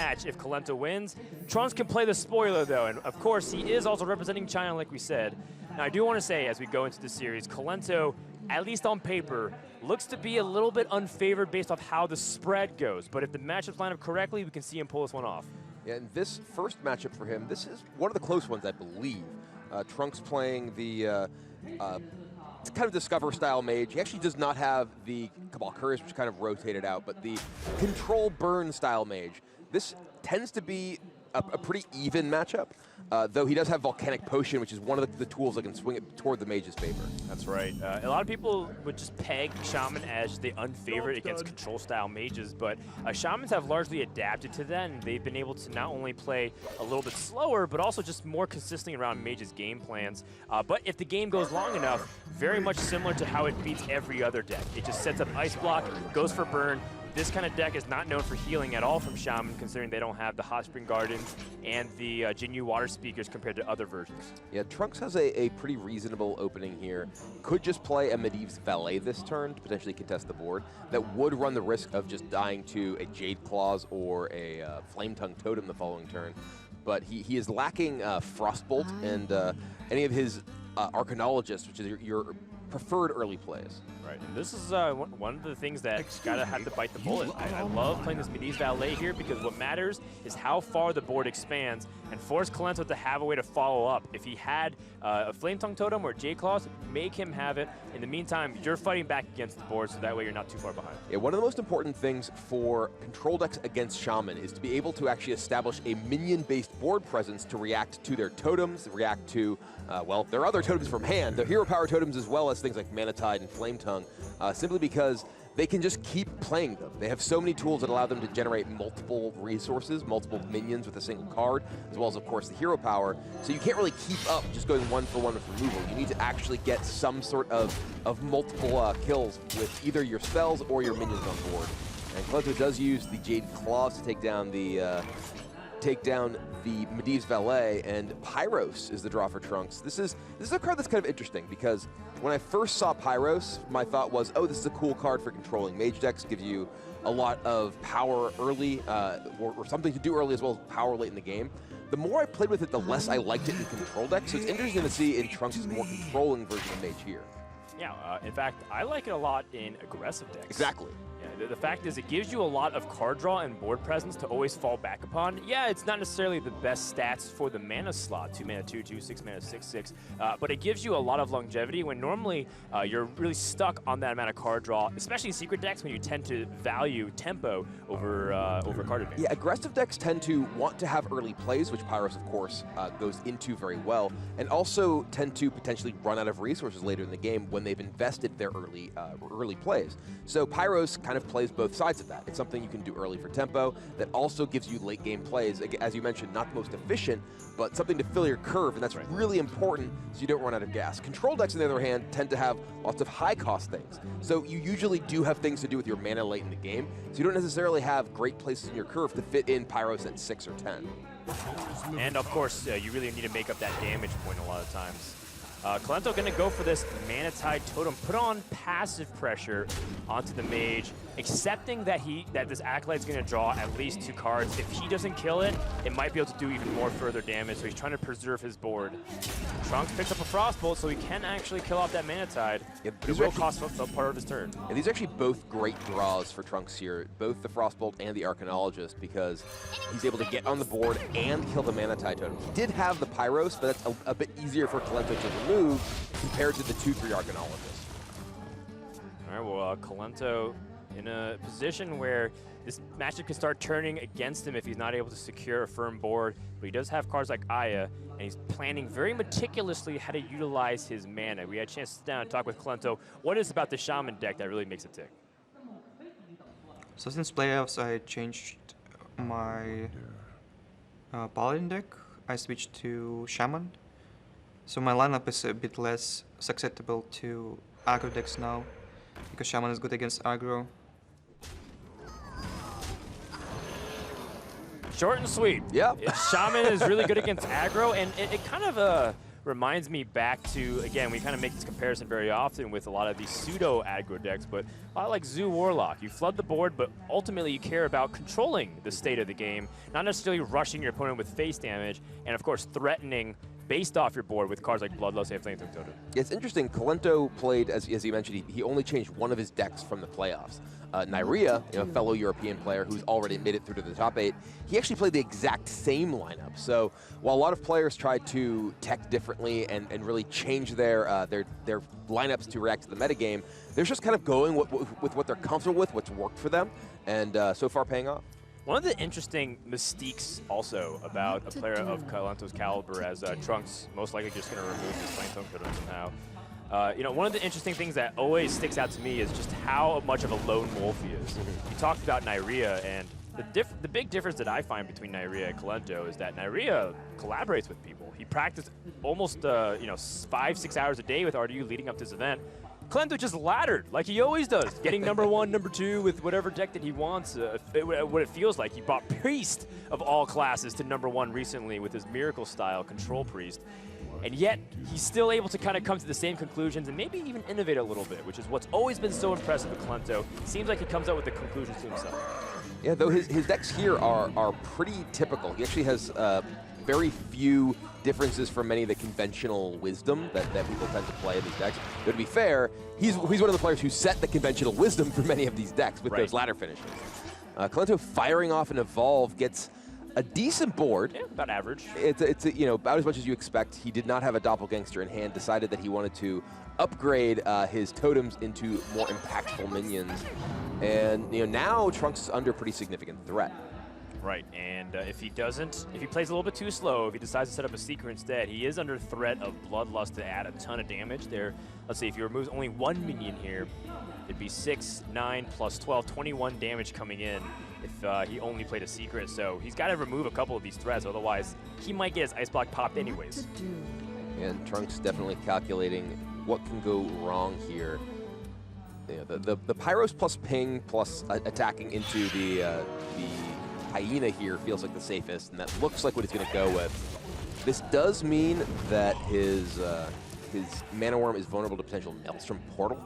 match if Kolento wins. Trunks can play the spoiler, though, and of course, he is also representing China, like we said. Now, I do want to say, as we go into the series, Kolento, at least on paper, looks to be a little bit unfavored based off how the spread goes. But if the matchups line up correctly, we can see him pull this one off. Yeah, and this first matchup for him, this is one of the close ones, I believe. Trunks playing the kind of Discover-style mage. He actually does not have the Cabal Couriers, which kind of rotated out, but the Control Burn-style mage. This tends to be a pretty even matchup, though he does have Volcanic Potion, which is one of the tools that can swing it toward the mage's favor. That's right. A lot of people would just peg Shaman as the unfavored against control-style mages, but Shamans have largely adapted to that, and they've been able to not only play a little bit slower, but also just more consistently around mages' game plans. But if the game goes long enough, very much similar to how it beats every other deck. It just sets up Ice Block, goes for burn. This kind of deck is not known for healing at all from Shaman, considering they don't have the Hot Spring Gardens and the Jinyu Water Speakers compared to other versions. Yeah, Trunks has a pretty reasonable opening here. Could just play a Medivh's Valet this turn to potentially contest the board. That would run the risk of just dying to a Jade Claws or a Flame Tongue Totem the following turn. But he is lacking Frostbolt and any of his Arcanologists, which is your preferred early plays. Right, and this is one of the things that gotta have to bite the bullet. I love playing this Medivh's Valet here because what matters is how far the board expands and force Kolento to have a way to follow up. If he had a Flame Tongue Totem or Jade Claws, make him have it. In the meantime, you're fighting back against the board, so that way you're not too far behind. Yeah, one of the most important things for control decks against Shaman is to be able to actually establish a minion-based board presence to react to their totems, react to, well, their other totems from hand, their hero power totems, as well as things like Mana Tide and Flame Tongue, simply because they can just keep playing them. They have so many tools that allow them to generate multiple resources, multiple minions with a single card, as well as, of course, the hero power. So you can't really keep up just going one for one with removal. You need to actually get some sort of multiple kills with either your spells or your minions on board. And Kolento does use the Jade Claws to take down the Medivh's Valet, and Pyros is the draw for Trunks. This is a card that's kind of interesting because when I first saw Pyros, my thought was, oh, this is a cool card for controlling mage decks, gives you a lot of power early, or something to do early as well as power late in the game. The more I played with it, the less I liked it in control decks, so it's interesting to see in Trunks' more controlling version of mage here. Yeah, in fact, I like it a lot in aggressive decks. Exactly. Yeah, the fact is it gives you a lot of card draw and board presence to always fall back upon. Yeah, it's not necessarily the best stats for the mana slot, 2 mana 2/2, 6 mana 6/6, but it gives you a lot of longevity when normally you're really stuck on that amount of card draw, especially in secret decks when you tend to value tempo over card advantage. Yeah, aggressive decks tend to want to have early plays, which Pyros, of course, goes into very well, and also tend to potentially run out of resources later in the game when they've invested their early plays. So Pyros kind of plays both sides of that. It's something you can do early for tempo that also gives you late game plays, as you mentioned, not the most efficient, but something to fill your curve, and that's really important so you don't run out of gas. Control decks, on the other hand, tend to have lots of high cost things. So you usually do have things to do with your mana late in the game, so you don't necessarily have great places in your curve to fit in Pyros at 6 or 10. And of course, you really need to make up that damage point a lot of times. Kolento gonna go for this Mana Tide Totem, put on passive pressure onto the mage, accepting that this Acolyte's gonna draw at least 2 cards. If he doesn't kill it, it might be able to do even more further damage, so he's trying to preserve his board. Trunks picks up a Frostbolt, so he can actually kill off that Mana Tide, but it will cost a part of his turn. And these are actually both great draws for Trunks here, both the Frostbolt and the Arcanologist, because he's able to get on the board and kill the Mana Tide Totem. He did have the Pyros, but that's a bit easier for Kolento to remove compared to the 2/3 Arcanologist. All right, well, Kolento in a position where this matchup can start turning against him if he's not able to secure a firm board, but he does have cards like Aya, and he's planning very meticulously how to utilize his mana. We had a chance to sit down and talk with Kolento. What is about the Shaman deck that really makes it tick? So since playoffs, I changed my paladin deck. I switched to Shaman. So my lineup is a bit less susceptible to aggro decks now, because Shaman is good against aggro. Short and sweet. Yeah. Shaman is really good against aggro, and it kind of reminds me back to, again, we kind of make this comparison very often with a lot of these pseudo aggro decks, but a lot like Zoo Warlock. You flood the board, but ultimately you care about controlling the state of the game, not necessarily rushing your opponent with face damage, and of course threatening based off your board with cards like Bloodlust and Flamethrower Totem. It's interesting, Kolento played, as you mentioned, he only changed one of his decks from the playoffs. Nyria, a fellow European player who's already made it through to the top 8, he actually played the exact same lineup. So while a lot of players tried to tech differently and really change their lineups to react to the metagame, they're just kind of going with what they're comfortable with, what's worked for them, and so far paying off. One of the interesting mystiques also about a player of Kolento's caliber, as Trunks most likely just going to remove his Flamethrower Totem somehow. One of the interesting things that always sticks out to me is just how much of a lone wolf he is. You talked about Nyria, and the big difference that I find between Nyria and Kolento is that Nyria collaborates with people. He practiced almost 5-6 hours a day with RDU leading up to this event. Kolento just laddered like he always does, getting number 1, number 2 with whatever deck that he wants. What it feels like, he brought Priest of all classes to number 1 recently with his Miracle style Control Priest. And yet, he's still able to kind of come to the same conclusions and maybe even innovate a little bit, which is what's always been so impressive with Kolento. Seems like he comes out with the conclusions to himself. Yeah, though his decks here are pretty typical. He actually has very few differences from many of the conventional wisdom that people tend to play in these decks. But to be fair, he's one of the players who set the conventional wisdom for many of these decks with those ladder finishes. Kolento firing off an Evolve gets a decent board. Yeah, about average. It's about as much as you expect. He did not have a Doppelgangster in hand, decided that he wanted to upgrade his totems into more impactful minions. And now Trunks is under pretty significant threat. Right, and if he plays a little bit too slow, if he decides to set up a Seeker instead, he is under threat of Bloodlust to add a ton of damage there. Let's see, if he removes only 1 minion here, it'd be 6, 9, plus 12, 21 damage coming in if he only played a Secret. So he's got to remove a couple of these threats, otherwise he might get his Ice Block popped anyways. And Trunks definitely calculating what can go wrong here. The Pyros plus ping plus attacking into the Hyena here feels like the safest, and that looks like what he's going to go with. This does mean that his Mana Worm is vulnerable to potential Maelstrom Portal,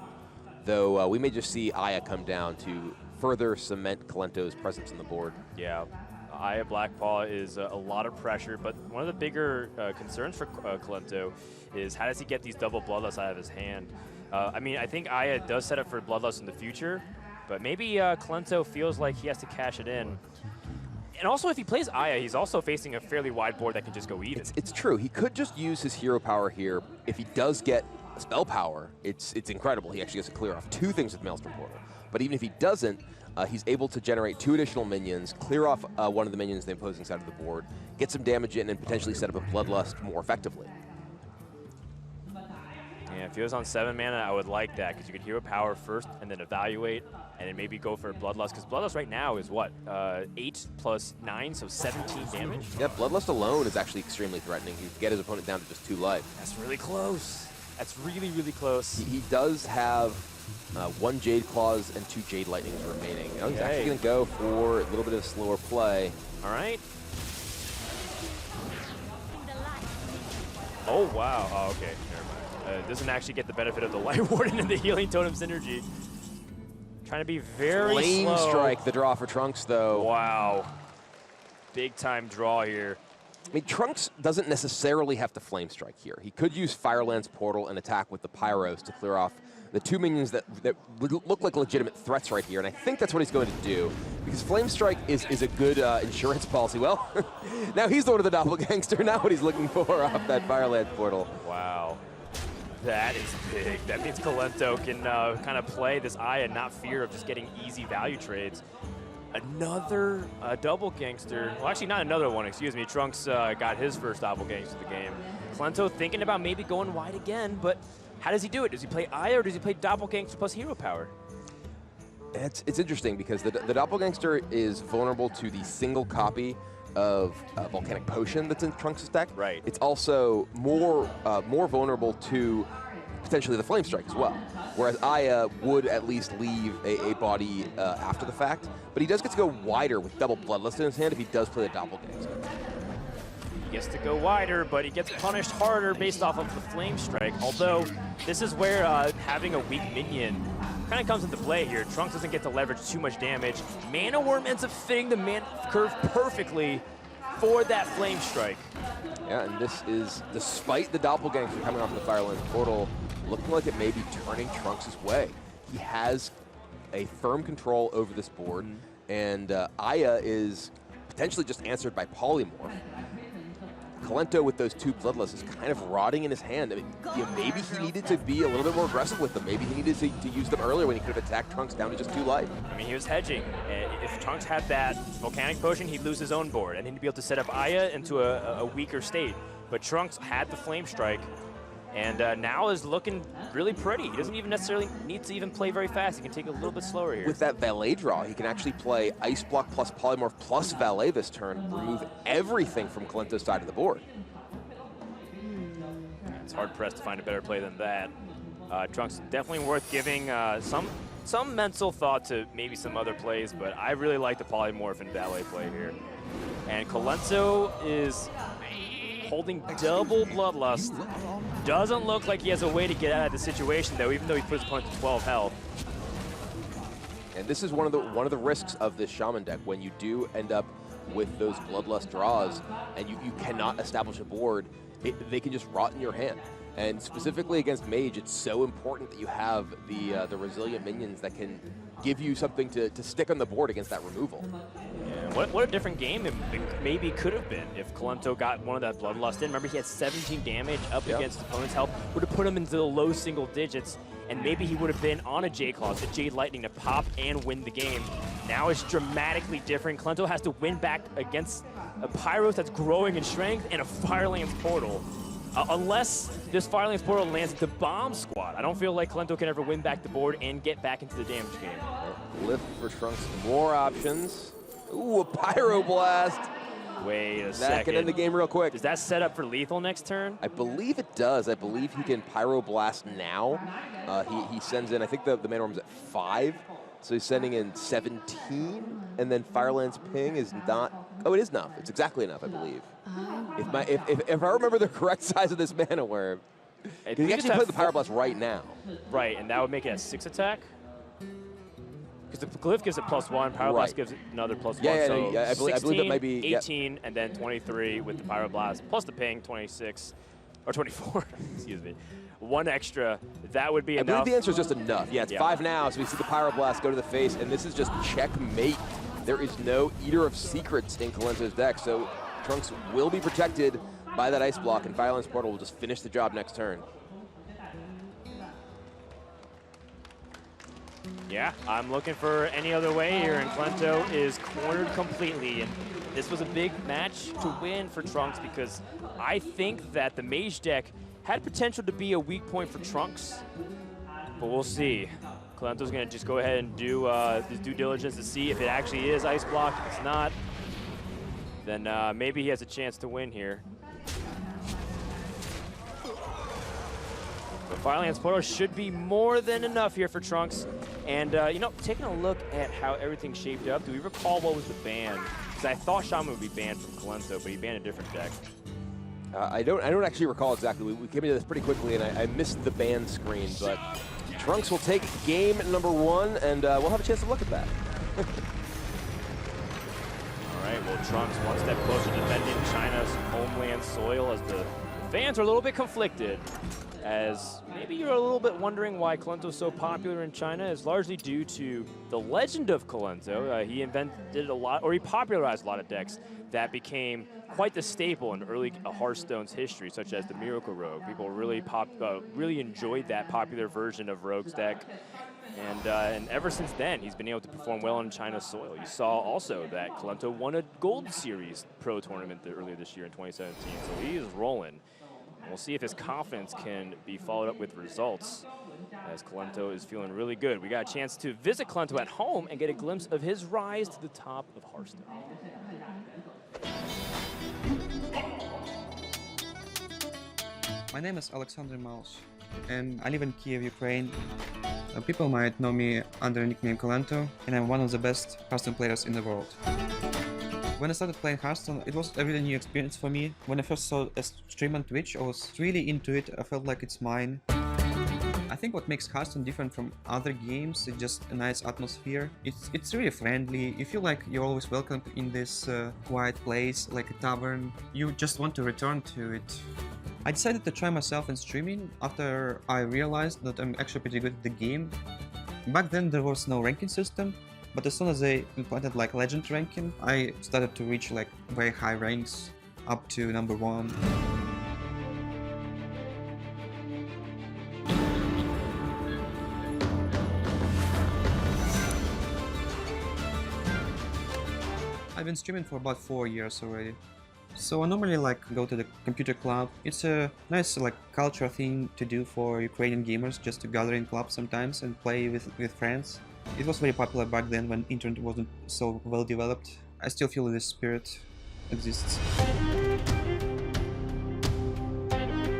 though we may just see Aya come down to further cement Kolento's presence on the board. Yeah, Aya Blackpaw is a lot of pressure, but one of the bigger concerns for Kolento is how does he get these double Bloodlust out of his hand? I think Aya does set up for Bloodlust in the future, but maybe Kolento feels like he has to cash it in. And also, if he plays Aya, he's also facing a fairly wide board that can just go even. It's true. He could just use his hero power here. If he does get spell power, it's incredible. He actually gets to clear off 2 things with Maelstrom Portal. But even if he doesn't, he's able to generate 2 additional minions, clear off one of the minions on the opposing side of the board, get some damage in, and potentially set up a Bloodlust more effectively. Yeah, if he was on 7 mana, I would like that, because you could hero power first and then evaluate, and then maybe go for Bloodlust, because Bloodlust right now is what? 8 plus 9, so 17 damage? Yeah, Bloodlust alone is actually extremely threatening. He can get his opponent down to just 2 life. That's really close. That's really, really close. He does have 1 Jade Claws and 2 Jade Lightnings remaining. He's actually going to go for a little bit of slower play. All right. Oh, wow. Oh, okay. Never mind. Doesn't actually get the benefit of the Light Warden and the Healing Totem synergy. Trying to be very Flame slow. Strike, the draw for Trunks, though. Wow. Big time draw here. I mean, Trunks doesn't necessarily have to Flame Strike here. He could use Fireland's Portal and attack with the Pyros to clear off the 2 minions that look like legitimate threats right here, and I think that's what he's going to do, because Flame Strike is a good insurance policy. Well, now he's the one of the Doppelgangster, now what he's looking for off that Fireland Portal. Wow. That is big. That means Kolento can kind of play this Aya and not fear of just getting easy value trades. Another Doppelgangster. Well, actually, not another one, excuse me. Trunks got his first Doppelgangster of the game. Kolento thinking about maybe going wide again, but how does he do it? Does he play Aya or does he play Doppelgangster plus hero power? It's interesting because the Doppelgangster is vulnerable to the single copy of Volcanic Potion that's in Trunks' deck. Right. It's also more vulnerable to potentially the Flame Strike as well. Whereas Aya would at least leave a body after the fact, but he does get to go wider with double Bloodlust in his hand if he does play the Doppelgangster. gets to go wider, but he gets punished harder based off of the Flame Strike. Although, this is where having a weak minion kind of comes into play here. Trunks doesn't get to leverage too much damage. Mana Worm ends up fitting the mana curve perfectly for that Flame Strike. Yeah, and this is, despite the doppelgangers coming off of the Firelands portal, looking like it may be turning Trunks' way. He has a firm control over this board, and Aya is potentially just answered by Polymorph. Kolento with those 2 Bloodlust is kind of rotting in his hand. I mean, maybe he needed to be a little bit more aggressive with them. Maybe he needed to use them earlier when he could have attacked Trunks down to just 2 life. I mean, he was hedging. If Trunks had that Volcanic Potion, he'd lose his own board, and he'd be able to set up Aya into a weaker state. But Trunks had the Flame Strike, and now is looking really pretty. He doesn't even necessarily need to even play very fast. He can take it a little bit slower here. With that Valet draw, he can actually play Ice Block plus Polymorph plus Valet this turn, remove everything from Kolento's side of the board. It's hard-pressed to find a better play than that. Trunks definitely worth giving some mental thought to maybe some other plays, but I really like the Polymorph and Valet play here. And Kolento is holding double Bloodlust. Doesn't look like he has a way to get out of the situation, though, even though he puts his opponent to 12 health. And this is one of the risks of this Shaman deck. When you do end up with those Bloodlust draws and you cannot establish a board, they can just rot in your hand. And specifically against Mage, it's so important that you have the resilient minions that can give you something to stick on the board against that removal. Yeah, what a different game it maybe could have been if Kolento got one of that Bloodlust in. Remember, he had 17 damage up against opponent's health. Would have put him into the low single digits, and maybe he would have been on a J-Claw, a Jade Lightning to pop and win the game. Now it's dramatically different. Kolento has to win back against a Pyros that's growing in strength and a Firelands portal. Unless this Firelands portal lands into Bomb Squad, I don't feel like Kolento can ever win back the board and get back into the damage game. Lift for Trunks, more options. Ooh, a Pyroblast. Wait a second. That can end the game real quick. Does that set up for lethal next turn? I believe it does. I believe he can Pyroblast now. He sends in, I think the mana room's at 5. So he's sending in 17, and then Firelands Ping is not. Oh, it is enough. It's exactly enough, I believe. If I remember the correct size of this mana worm, he can actually play the Pyroblast right now. Right, and that would make it a 6 attack. Because the Glyph gives it +1, Pyroblast gives it another +1. Yeah, I believe that might be 18, and then 23 with the Pyroblast, plus the Ping, 26, or 24. Excuse me. 1 extra, that would be enough. I believe the answer is just enough. Yeah, it's 5 now, so we see the Pyroblast go to the face, and this is just checkmate. There is no Eater of Secrets in Kolento's deck, so Trunks will be protected by that Ice Block, and Firelands Portal will just finish the job next turn. Yeah, I'm looking for any other way here, and Kolento is cornered completely. And this was a big match to win for Trunks because I think that the Mage deck had potential to be a weak point for Trunks, but we'll see. Kolento's going to just go ahead and do his due diligence to see if it actually is Ice Block. If it's not, then maybe he has a chance to win here. But Firelands Portal should be more than enough here for Trunks. And, you know, taking a look at how everything shaped up, do we recall what was the ban? Because I thought Shaman would be banned from Kolento, but he banned a different deck. I don't actually recall exactly. We came into this pretty quickly, and I missed the ban screen, but Trunks will take game number 1, and we'll have a chance to look at that. All right, well, Trunks one step closer to defending China's homeland soil as the fans are a little bit conflicted. As maybe you're a little bit wondering why Kolento is so popular in China is largely due to the legend of Kolento. He invented a lot, or he popularized a lot of decks that became quite the staple in early Hearthstone's history, such as the Miracle Rogue. People really enjoyed that popular version of Rogue's deck. And ever since then, he's been able to perform well on China's soil. You saw also that Kolento won a Gold Series Pro tournament earlier this year in 2017, so he is rolling. And we'll see if his confidence can be followed up with results, as Kolento is feeling really good. We got a chance to visit Kolento at home and get a glimpse of his rise to the top of Hearthstone. My name is Alexander Maus, and I live in Kiev, Ukraine. People might know me under the nickname Kolento, and I'm one of the best Hearthstone players in the world. When I started playing Hearthstone, it was a really new experience for me. When I first saw a stream on Twitch, I was really into it. I felt like it's mine. I think what makes Hearthstone different from other games is just a nice atmosphere. It's really friendly. You feel like you're always welcome in this quiet place, like a tavern. You just want to return to it. I decided to try myself in streaming after I realized that I'm actually pretty good at the game. Back then there was no ranking system, but as soon as they implemented like legend ranking, I started to reach like very high ranks, up to number 1. I've been streaming for about 4 years already. So I normally like go to the computer club. It's a nice like culture thing to do for Ukrainian gamers, just to gather in clubs sometimes and play with friends. It was very popular back then when internet wasn't so well developed. I still feel this spirit exists.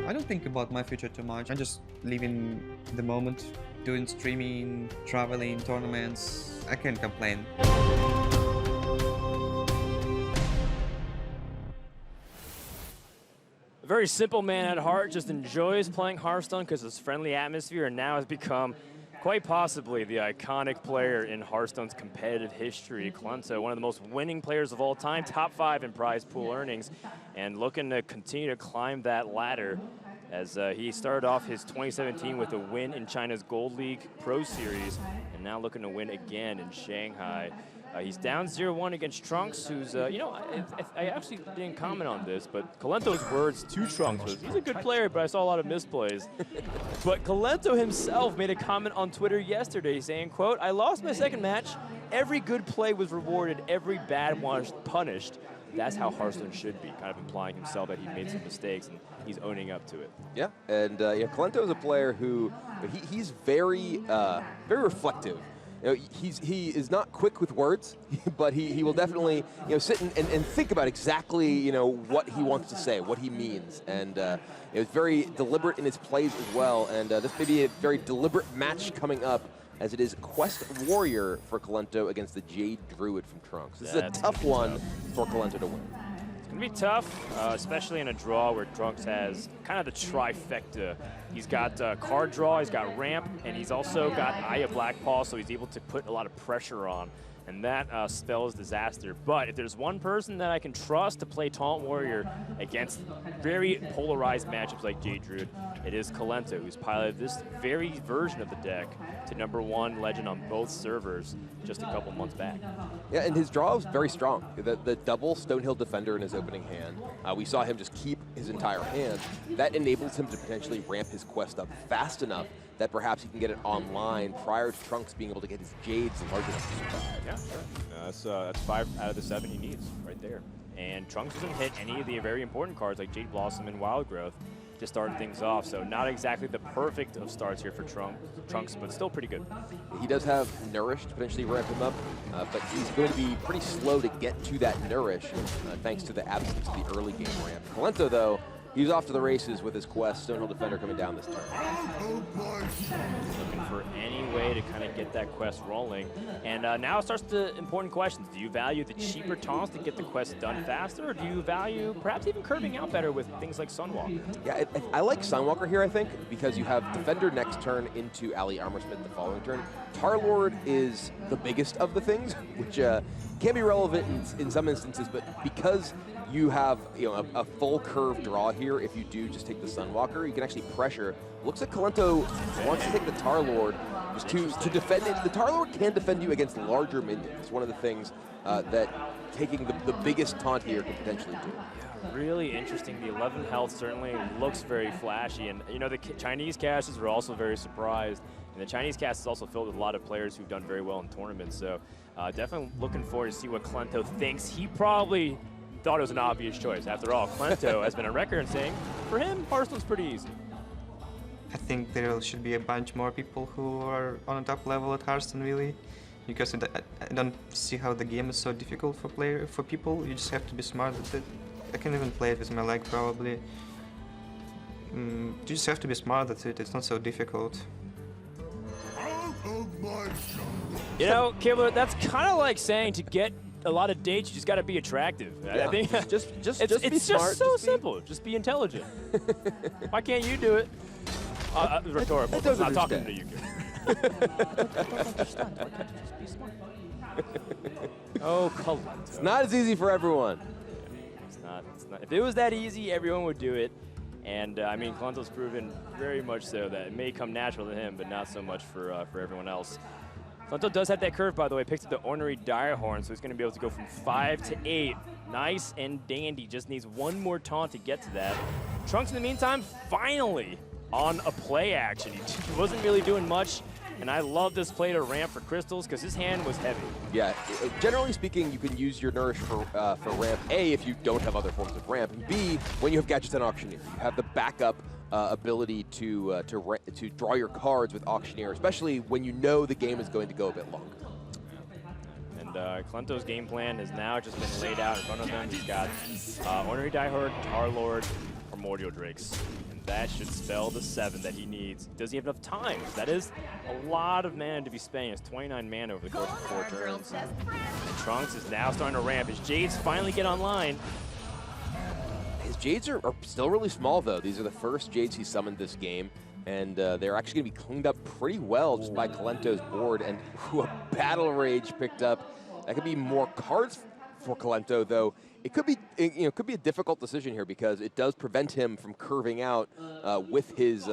I don't think about my future too much. I just live in the moment, doing streaming, traveling, tournaments. I can't complain. A very simple man at heart, just enjoys playing Hearthstone because of his friendly atmosphere, and now has become quite possibly the iconic player in Hearthstone's competitive history. Kolento, one of the most winning players of all time, top 5 in prize pool earnings, and looking to continue to climb that ladder as he started off his 2017 with a win in China's Gold League Pro Series, and now looking to win again in Shanghai. He's down 0-1 against Trunks, who's, you know, I actually didn't comment on this, but Kolento's words to Trunks was, he's a good player, but I saw a lot of misplays. But Kolento himself made a comment on Twitter yesterday saying, quote, "I lost my second match. Every good play was rewarded, every bad one was punished. That's how Hearthstone should be," kind of implying himself that he made some mistakes and he's owning up to it. Yeah, and yeah, Kolento is a player who, he's very reflective. You know, he is not quick with words, but he will definitely sit and think about exactly what he wants to say, what he means, and it's very deliberate in his plays as well. And this may be a very deliberate match coming up, as it is Quest Warrior for Kolento against the Jade Druid from Trunks. This is a tough one for Kolento to win. It's going to be tough, especially in a draw where Trunks has kind of the trifecta. He's got card draw, he's got ramp, and he's also got Eye of Black Paw, so he's able to put a lot of pressure on. And that spells disaster. But if there's one person that I can trust to play Taunt Warrior against very polarized matchups like Jade Druid, it is Kolento, who's piloted this very version of the deck to #1 legend on both servers just a couple months back. Yeah, and his draw was very strong. The double Stonehill Defender in his opening hand, we saw him just keep his entire hand. That enables him to potentially ramp his quest up fast enough that perhaps he can get it online prior to Trunks being able to get his Jades large enough to survive. Yeah, sure. That's 5 out of the 7 he needs right there. And Trunks doesn't hit any of the very important cards like Jade Blossom and Wild Growth to start things off. So not exactly the perfect of starts here for Trunks, but still pretty good. He does have Nourish to potentially ramp him up, but he's going to be pretty slow to get to that Nourish thanks to the absence of the early game ramp. Kolento, though, he's off to the races with his quest. Stonehill Defender coming down this turn. Looking for any way to kind of get that quest rolling. And now starts the important questions. Do you value the cheaper taunts to get the quest done faster, or do you value perhaps even curving out better with things like Sunwalker? Yeah, I like Sunwalker here, I think, because you have Defender next turn into Ally Armorsmith the following turn. Tarlord is the biggest of the things, which can be relevant in some instances, but because you have a full curve draw here, if you do just take the Sunwalker, you can actually pressure. Looks like Kolento wants to take the Tarlord just to defend it. The Tarlord can defend you against larger minions. It's one of the things that taking the biggest taunt here can potentially do. Really interesting. The 11 health certainly looks very flashy, and the Chinese casters were also very surprised. And the Chinese cast is also filled with a lot of players who've done very well in tournaments. So definitely looking forward to see what Kolento thinks. He probably thought it was an obvious choice. After all, Kolento has been a record in saying, for him, Hearthstone's pretty easy. I think there should be a bunch more people who are on a top level at Hearthstone, really, because I don't see how the game is so difficult for people. You just have to be smart at it. I can even play it with my leg, probably. You just have to be smart at it. It's not so difficult. Kibler, that's kind of like saying to get a lot of dates. You just got to be attractive. Yeah. I think just it's be smart. just so simple. Just be intelligent. Why can't you do it? Rhetorical. It doesn't I'm not talking understand. to you. I don't understand. Why can't you just be smart? Oh, Kolento. It's not as easy for everyone. It's not. If it was that easy, everyone would do it. And I mean, Kolento's proven very much so that it may come natural to him, but not so much for everyone else. Kolento does have that curve, by the way. Picks up the Ornery Direhorn, so he's going to be able to go from 5 to 8. Nice and dandy. Just needs one more taunt to get to that. Trunks, in the meantime, finally on a play action. He wasn't really doing much. And I love this play to ramp for crystals because his hand was heavy. Yeah, generally speaking, you can use your nourish for ramp, A, if you don't have other forms of ramp, and B, when you have gadgets and auctioneer. You have the backup ability to draw your cards with auctioneer, especially when you know the game is going to go a bit longer. And Kolento's game plan has now just been laid out in front of him. He's got Ornery Diehard, Tarlord, Primordial Drakes. That should spell the 7 that he needs. Does he have enough time? That is a lot of mana to be spending. It's 29 mana over the course of 4 turns. And Trunks is now starting to ramp. His Jades finally get online. His Jades are still really small, though. These are the first Jades he summoned this game, and they're actually going to be cleaned up pretty well just by Kolento's board. And a Battle Rage picked up. That could be more cards for Kolento, though. It could be, could be a difficult decision here because it does prevent him from curving out with his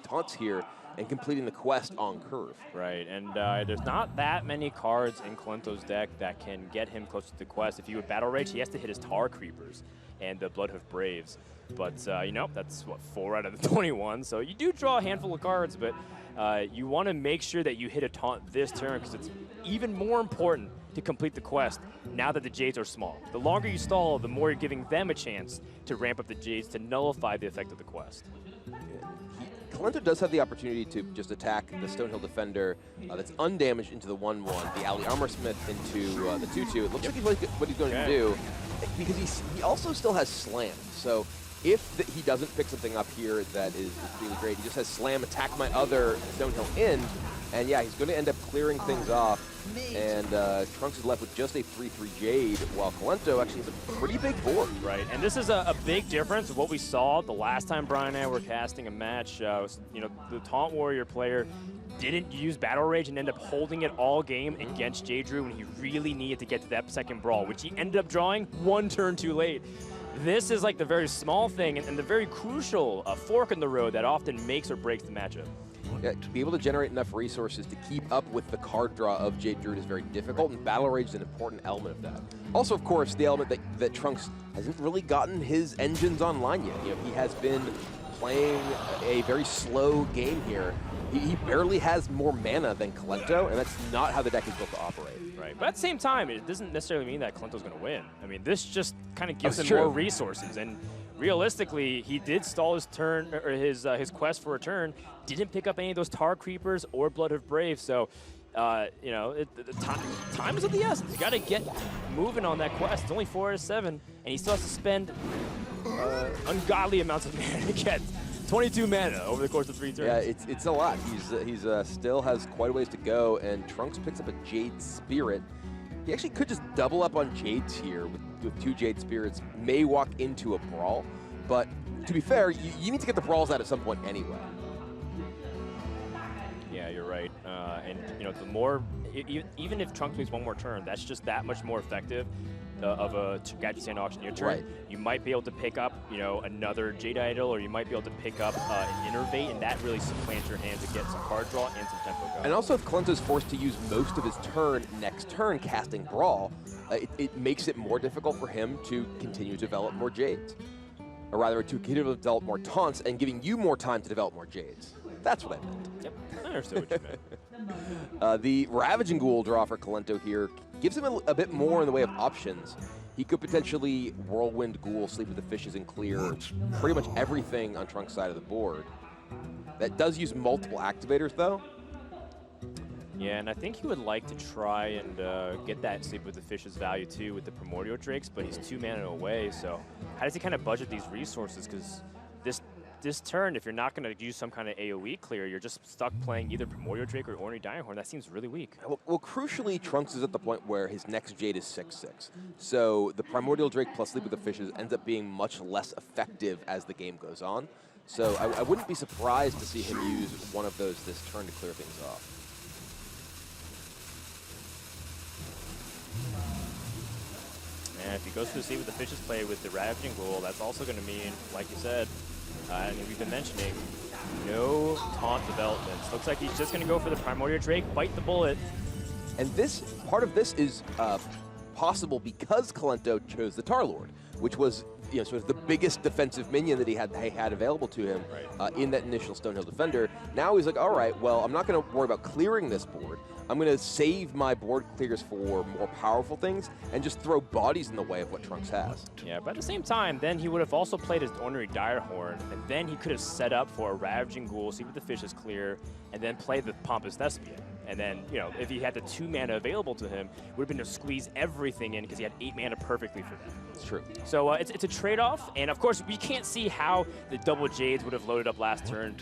taunts here and completing the quest on curve. Right, and there's not that many cards in Kolento's deck that can get him close to the quest. If he would Battle Rage, he has to hit his Tar Creepers and the Bloodhoof Braves. But, that's, 4 out of the 21. So you do draw a handful of cards, but you want to make sure that you hit a taunt this turn because it's even more important to complete the quest now that the Jades are small. The longer you stall, the more you're giving them a chance to ramp up the Jades to nullify the effect of the quest. Kolento does have the opportunity to just attack the Stonehill Defender that's undamaged into the 1/1, the Alley Armorsmith into the 2/2. It looks like what he's going to do because he also still has Slam. So if he doesn't pick something up here that is really great, he just has Slam, attack my other Stonehill in, and yeah, he's going to end up clearing things off. And Trunks is left with just a 3/3 Jade, while Kolento actually has a pretty big board. Right, and this is a big difference of what we saw the last time Brian and I were casting a match. The Taunt Warrior player didn't use Battle Rage and ended up holding it all game against Jade Drew when he really needed to get to that second brawl, which he ended up drawing 1 turn too late. This is like the very small thing and the very crucial fork in the road that often makes or breaks the matchup. Yeah, to be able to generate enough resources to keep up with the card draw of Jade Druid is very difficult, and Battle Rage is an important element of that. Also, of course, the element that Trunks hasn't really gotten his engines online yet. He has been playing a very slow game here. He barely has more mana than Kolento, and that's not how the deck is built to operate. Right, but at the same time, it doesn't necessarily mean that Kolento's going to win. I mean, this just kind of gives him more resources, and realistically, he did stall his turn or his quest for a turn. Didn't pick up any of those Tar Creepers or Bloodhoof Braves, so the time is of the essence. You got to get moving on that quest. It's only 4 out of 7, and he still has to spend ungodly amounts of mana to get 22 mana over the course of 3 turns. Yeah, it's a lot. He's still has quite a ways to go, and Trunks picks up a Jade Spirit. He actually could just double up on Jades here with 2 Jade Spirits, may walk into a Brawl, but to be fair, you need to get the Brawls out at some point anyway. Yeah, you're right. And the more, even if Trunks makes 1 more turn, that's just that much more effective of a Gadget Stand Auctioneer turn. Right. You might be able to pick up, another Jade Idol, or you might be able to pick up an Innervate, and that really supplants your hand to get some card draw and some tempo going. And also, if Kolento's forced to use most of his turn next turn casting Brawl, it makes it more difficult for him to continue to develop more Jades. Or rather, to continue to develop more taunts and giving you more time to develop more Jades. That's what I meant. Yep, I understood what you meant. The Ravaging Ghoul draw for Kolento here gives him a bit more in the way of options. He could potentially Whirlwind Ghoul, Sleep with the Fishes, and clear pretty much everything on Trunk's side of the board. That does use multiple activators, though. Yeah, and I think he would like to try and get that Sleep with the Fishes value, too, with the Primordial Drakes, but he's 2 mana away, so how does he kind of budget these resources? Because this this turn, if you're not going to use some kind of AoE clear, you're just stuck playing either Primordial Drake or Ornery Direhorn. That seems really weak. Well, crucially, Trunks is at the point where his next Jade is 6/6. So the Primordial Drake plus Sleep with the Fishes ends up being much less effective as the game goes on. So I wouldn't be surprised to see him use one of those this turn to clear things off. And if he goes to the Sea with the Fishes play with the Ravaging Ghoul, that's also going to mean, like you said, and we've been mentioning, no taunt developments. Looks like he's just going to go for the Primordial Drake, bite the bullet. And this part of this is possible because Kolento chose the Tarlord, which was sort of the biggest defensive minion that he had available to him in that initial Stonehill Defender. Now he's like, all right, well, I'm not going to worry about clearing this board. I'm going to save my board clears for more powerful things and just throw bodies in the way of what Trunks has. Yeah, but at the same time, then he would have also played his Ornery Direhorn, and then he could have set up for a Ravaging Ghoul, see what the Fishes clear, and then play the Pompous Thespian. And then, if he had the 2 mana available to him, it would have been to squeeze everything in because he had 8 mana perfectly for them. It's true. So it's a trade-off, and of course, we can't see how the double Jades would have loaded up last turn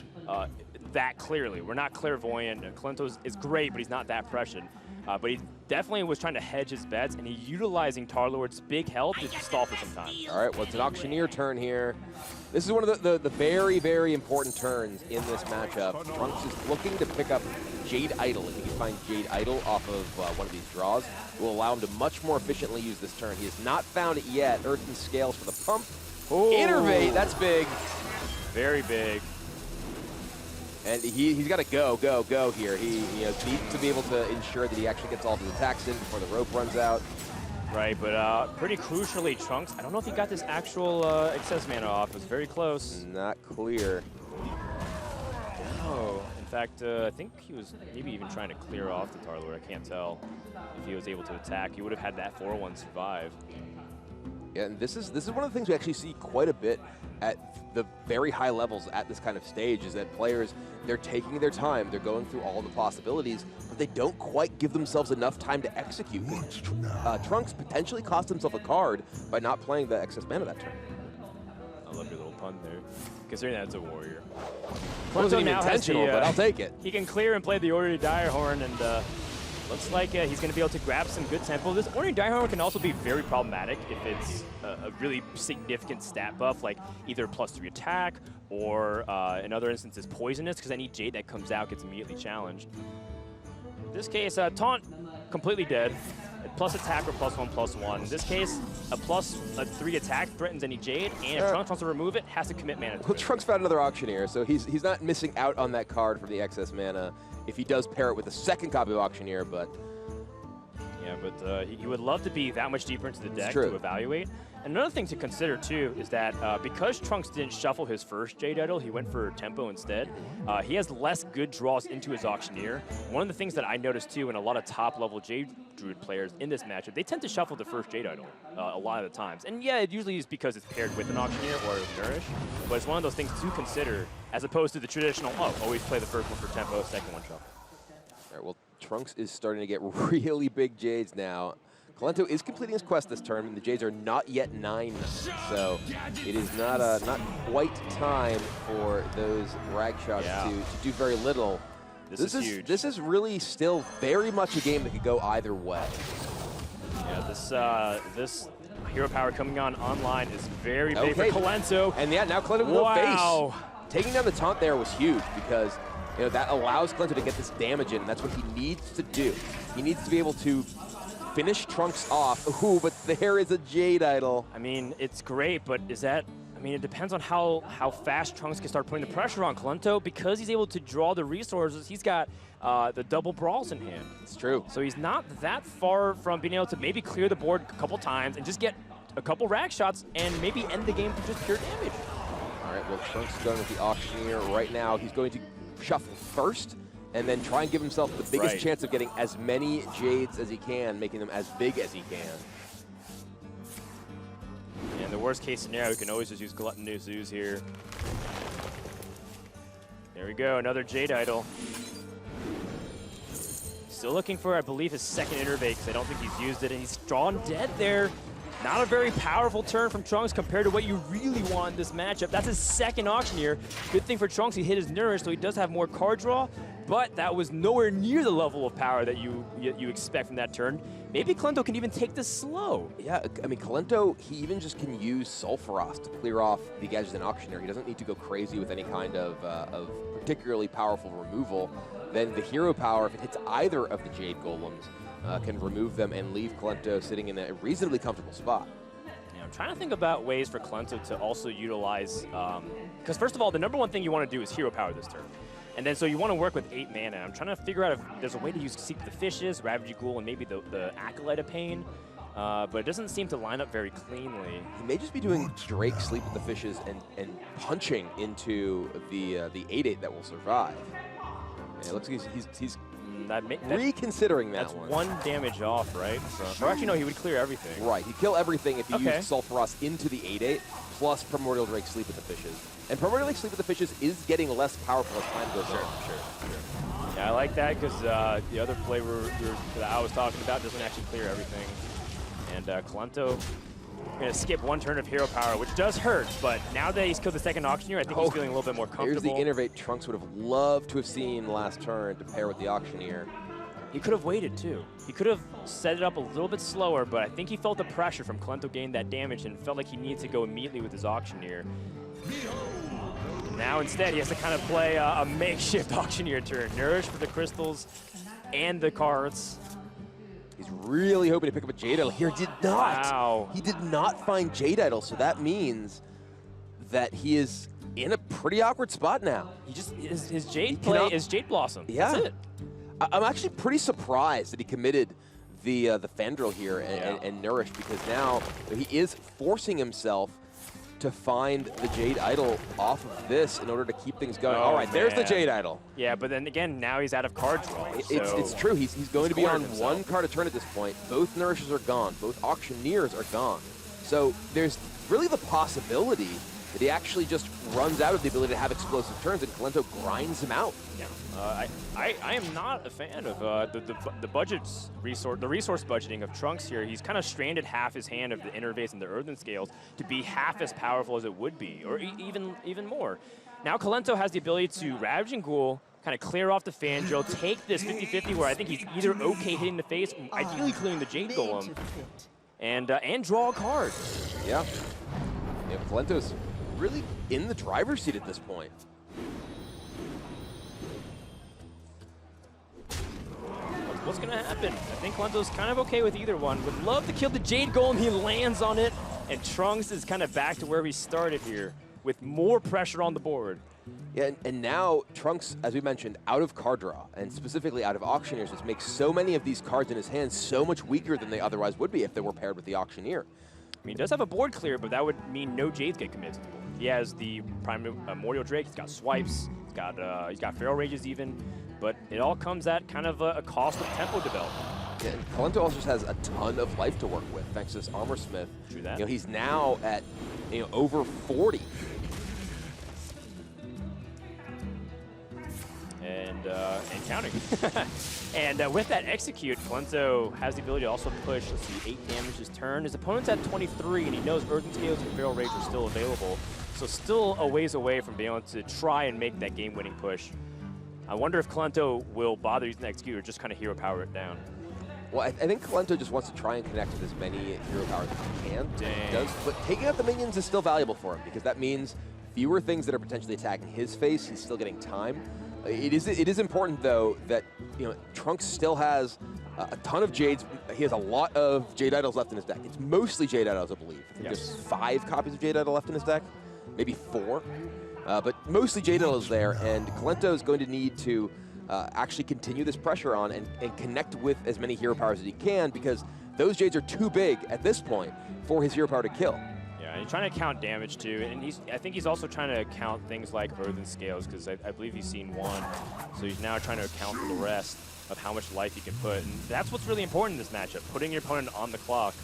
that clearly. We're not clairvoyant. Kolento is great, but he's not that prescient. But he definitely was trying to hedge his bets, and he's utilizing Tarlord's big health to stall for some time. All right, well, it's an Auctioneer turn here. This is one of the very, very important turns in this matchup. Trunks is looking to pick up Jade Idol. If he can find Jade Idol off of one of these draws, it will allow him to much more efficiently use this turn. He has not found it yet. Earthen Scales for the pump. Ooh. Innervate, that's big. Very big. And he's got to go here. He needs to be able to ensure that he actually gets all of his attacks in before the rope runs out. Right, but pretty crucially, Trunks, I don't know if he got this actual excess mana off. It was very close. Not clear. Oh, in fact, I think he was maybe even trying to clear off the Tarlord. I can't tell if he was able to attack. He would have had that 4-1 survive. Yeah, and this is one of the things we actually see quite a bit at the very high levels at this kind of stage, is that players, they're taking their time, they're going through all the possibilities, but they don't quite give themselves enough time to execute. Trunks potentially cost himself a card by not playing the excess mana that turn. I love your little pun there, considering that it's a warrior. It wasn't even intentional, but I'll take it. He can clear and play the Ornery Direhorn, and looks like he's going to be able to grab some good tempo. This Ornery Direhorn can also be very problematic if it's a really significant stat buff, like either +3 attack or, in other instances, poisonous, because any Jade that comes out gets immediately challenged. In this case, Taunt completely dead. Plus attack or +1/+1. In this case, a +3 attack threatens any Jade, and if Trunks wants to remove it, has to commit mana to Well, it. Trunks found another Auctioneer, so he's not missing out on that card from the excess mana if he does pair it with a second copy of Auctioneer, but... Yeah, but he would love to be that much deeper into the deck true. to evaluate. And another thing to consider, too, is that because Trunks didn't shuffle his first Jade Idol, he went for tempo instead. He has less good draws into his Auctioneer. One of the things that I noticed, too, in a lot of top-level Jade Druid players in this matchup, they tend to shuffle the first Jade Idol a lot of the times. And yeah, it usually is because it's paired with an Auctioneer or Nourish, but it's one of those things to consider, as opposed to the traditional, always play the first one for tempo, second one shuffle. All right, well, Trunks is starting to get really big Jades now. Kolento is completing his quest this turn, and the Jades are not yet 9, so it is not quite time for those rag shots to do very little. This is huge. This is really still very much a game that could go either way. Yeah, this hero power coming online is very big for Kolento. And yeah, now Kolento with no face. Taking down the taunt there was huge because that allows Kolento to get this damage in, and that's what he needs to do. He needs to be able to finish Trunks off. Ooh, but there is a Jade Idol. I mean, it's great, but is that... I mean, it depends on how fast Trunks can start putting the pressure on Kolento. Because he's able to draw the resources, he's got the double brawls in hand. It's true. So he's not that far from being able to maybe clear the board a couple times and just get a couple rag shots and maybe end the game for just pure damage. All right, well, Trunks is going with the Auctioneer right now. He's going to shuffle first and then try and give himself the biggest chance of getting as many Jades as he can, making them as big as he can. And the worst case scenario, we can always just use Gluttonous Ooze here. There we go, another Jade Idol. Still looking for, I believe, his second Innervate, because I don't think he's used it, and he's drawn dead there. Not a very powerful turn from Trunks compared to what you really want in this matchup. That's his second Auctioneer. Good thing for Trunks, he hit his Nourish, so he does have more card draw, but that was nowhere near the level of power that you expect from that turn. Maybe Kolento can even take this slow. Yeah, I mean, Kolento, he even just can use Sulfuros to clear off the Gadgets and Auctioneer. He doesn't need to go crazy with any kind of particularly powerful removal. Then the hero power, if it hits either of the Jade Golems, can remove them and leave Kolento sitting in a reasonably comfortable spot. Yeah, I'm trying to think about ways for Kolento to also utilize, because first of all, the number one thing you want to do is hero power this turn. And then so you want to work with 8 mana. I'm trying to figure out if there's a way to use Seek the Fishes, Ravaging Ghoul, and maybe the Acolyte of Pain. But it doesn't seem to line up very cleanly. He may just be doing Drake Sleep with the Fishes and punching into the 8/8 that will survive. Yeah, it looks like he's reconsidering that that's one. 1 damage off, right? Or actually, no, he would clear everything. Right, he'd kill everything if he used Sulfuros into the 8/8, plus Primordial Drake Sleep with the Fishes. And Primordial Drake Sleep with the Fishes is getting less powerful as time goes on. Sure. Yeah, I like that because the other flavor that I was talking about doesn't actually clear everything. And Kolento going to skip 1 turn of hero power, which does hurt, but now that he's killed the second Auctioneer, I think he's feeling a little bit more comfortable. Here's the Innervate Trunks would have loved to have seen last turn to pair with the Auctioneer. He could have waited, too. He could have set it up a little bit slower, but I think he felt the pressure from Kolento getting that damage and felt like he needed to go immediately with his Auctioneer. Now instead, he has to kind of play a makeshift Auctioneer turn. Nourish for the crystals and the cards. He's really hoping to pick up a Jade Idol here. Did not. Wow. He did not find Jade Idol, so that means that he is in a pretty awkward spot now. He just his Jade play is Jade Blossom. Yeah. That's it. I'm actually pretty surprised that he committed the Fandral here and Nourish, because now he is forcing himself to find the Jade Idol off of this in order to keep things going. All right, there's the Jade Idol. Yeah, but then again, now he's out of card draw. It's true. He's going to be on 1 card a turn at this point. Both Nourishes are gone. Both Auctioneers are gone. So there's really the possibility that he actually just runs out of the ability to have explosive turns, and Kolento grinds him out. Yeah, I am not a fan of the resource budgeting of Trunks here. He's kind of stranded half his hand of the Innervates and the Earthen Scales to be half as powerful as it would be, or even more. Now Kolento has the ability to Ravaging Ghoul, kind of clear off the Fandral, take this 50-50 where I think he's either okay hitting the face, ideally clearing the Jade Golem, and draw a card. Yeah. Kolento's really in the driver's seat at this point. What's going to happen? I think Kolento's kind of okay with either one. Would love to kill the Jade Golem. He lands on it, and Trunks is kind of back to where we started here with more pressure on the board. Yeah, and now Trunks, as we mentioned, out of card draw, and specifically out of Auctioneers, which makes so many of these cards in his hand so much weaker than they otherwise would be if they were paired with the Auctioneer. I mean, he does have a board clear, but that would mean no Jades get committed to the board. He has the Primordial Drake, he's got Swipes, he's got Feral Rages even, but it all comes at kind of a cost of tempo development. Yeah, and Kolento also just has a ton of life to work with thanks to this Armor Smith. True that. He's now at over 40. And counting. And with that execute, Kolento has the ability to also push, let's see, 8 damage his turn. His opponent's at 23, and he knows Earthen Scales and Feral Rage are still available. So still a ways away from being able to try and make that game-winning push. I wonder if Kolento will bother using the execute or just kind of hero power it down. Well, I think Kolento just wants to try and connect with as many hero powers as he can. He does, but taking out the minions is still valuable for him, because that means fewer things that are potentially attacking his face. He's still getting time. It is important, though, that Trunks still has a ton of Jades. He has a lot of Jade Idols left in his deck. It's mostly Jade Idols, I believe. I think there's 5 copies of Jade Idol left in his deck, maybe 4. But mostly Jade Idol is there, and Kolento is going to need to actually continue this pressure on and connect with as many hero powers as he can, because those Jades are too big at this point for his hero power to kill. Yeah, and he's trying to count damage too, and I think he's also trying to count things like Earthen Scales, because I believe he's seen 1, so he's now trying to account for the rest of how much life he can put, and that's what's really important in this matchup, putting your opponent on the clock.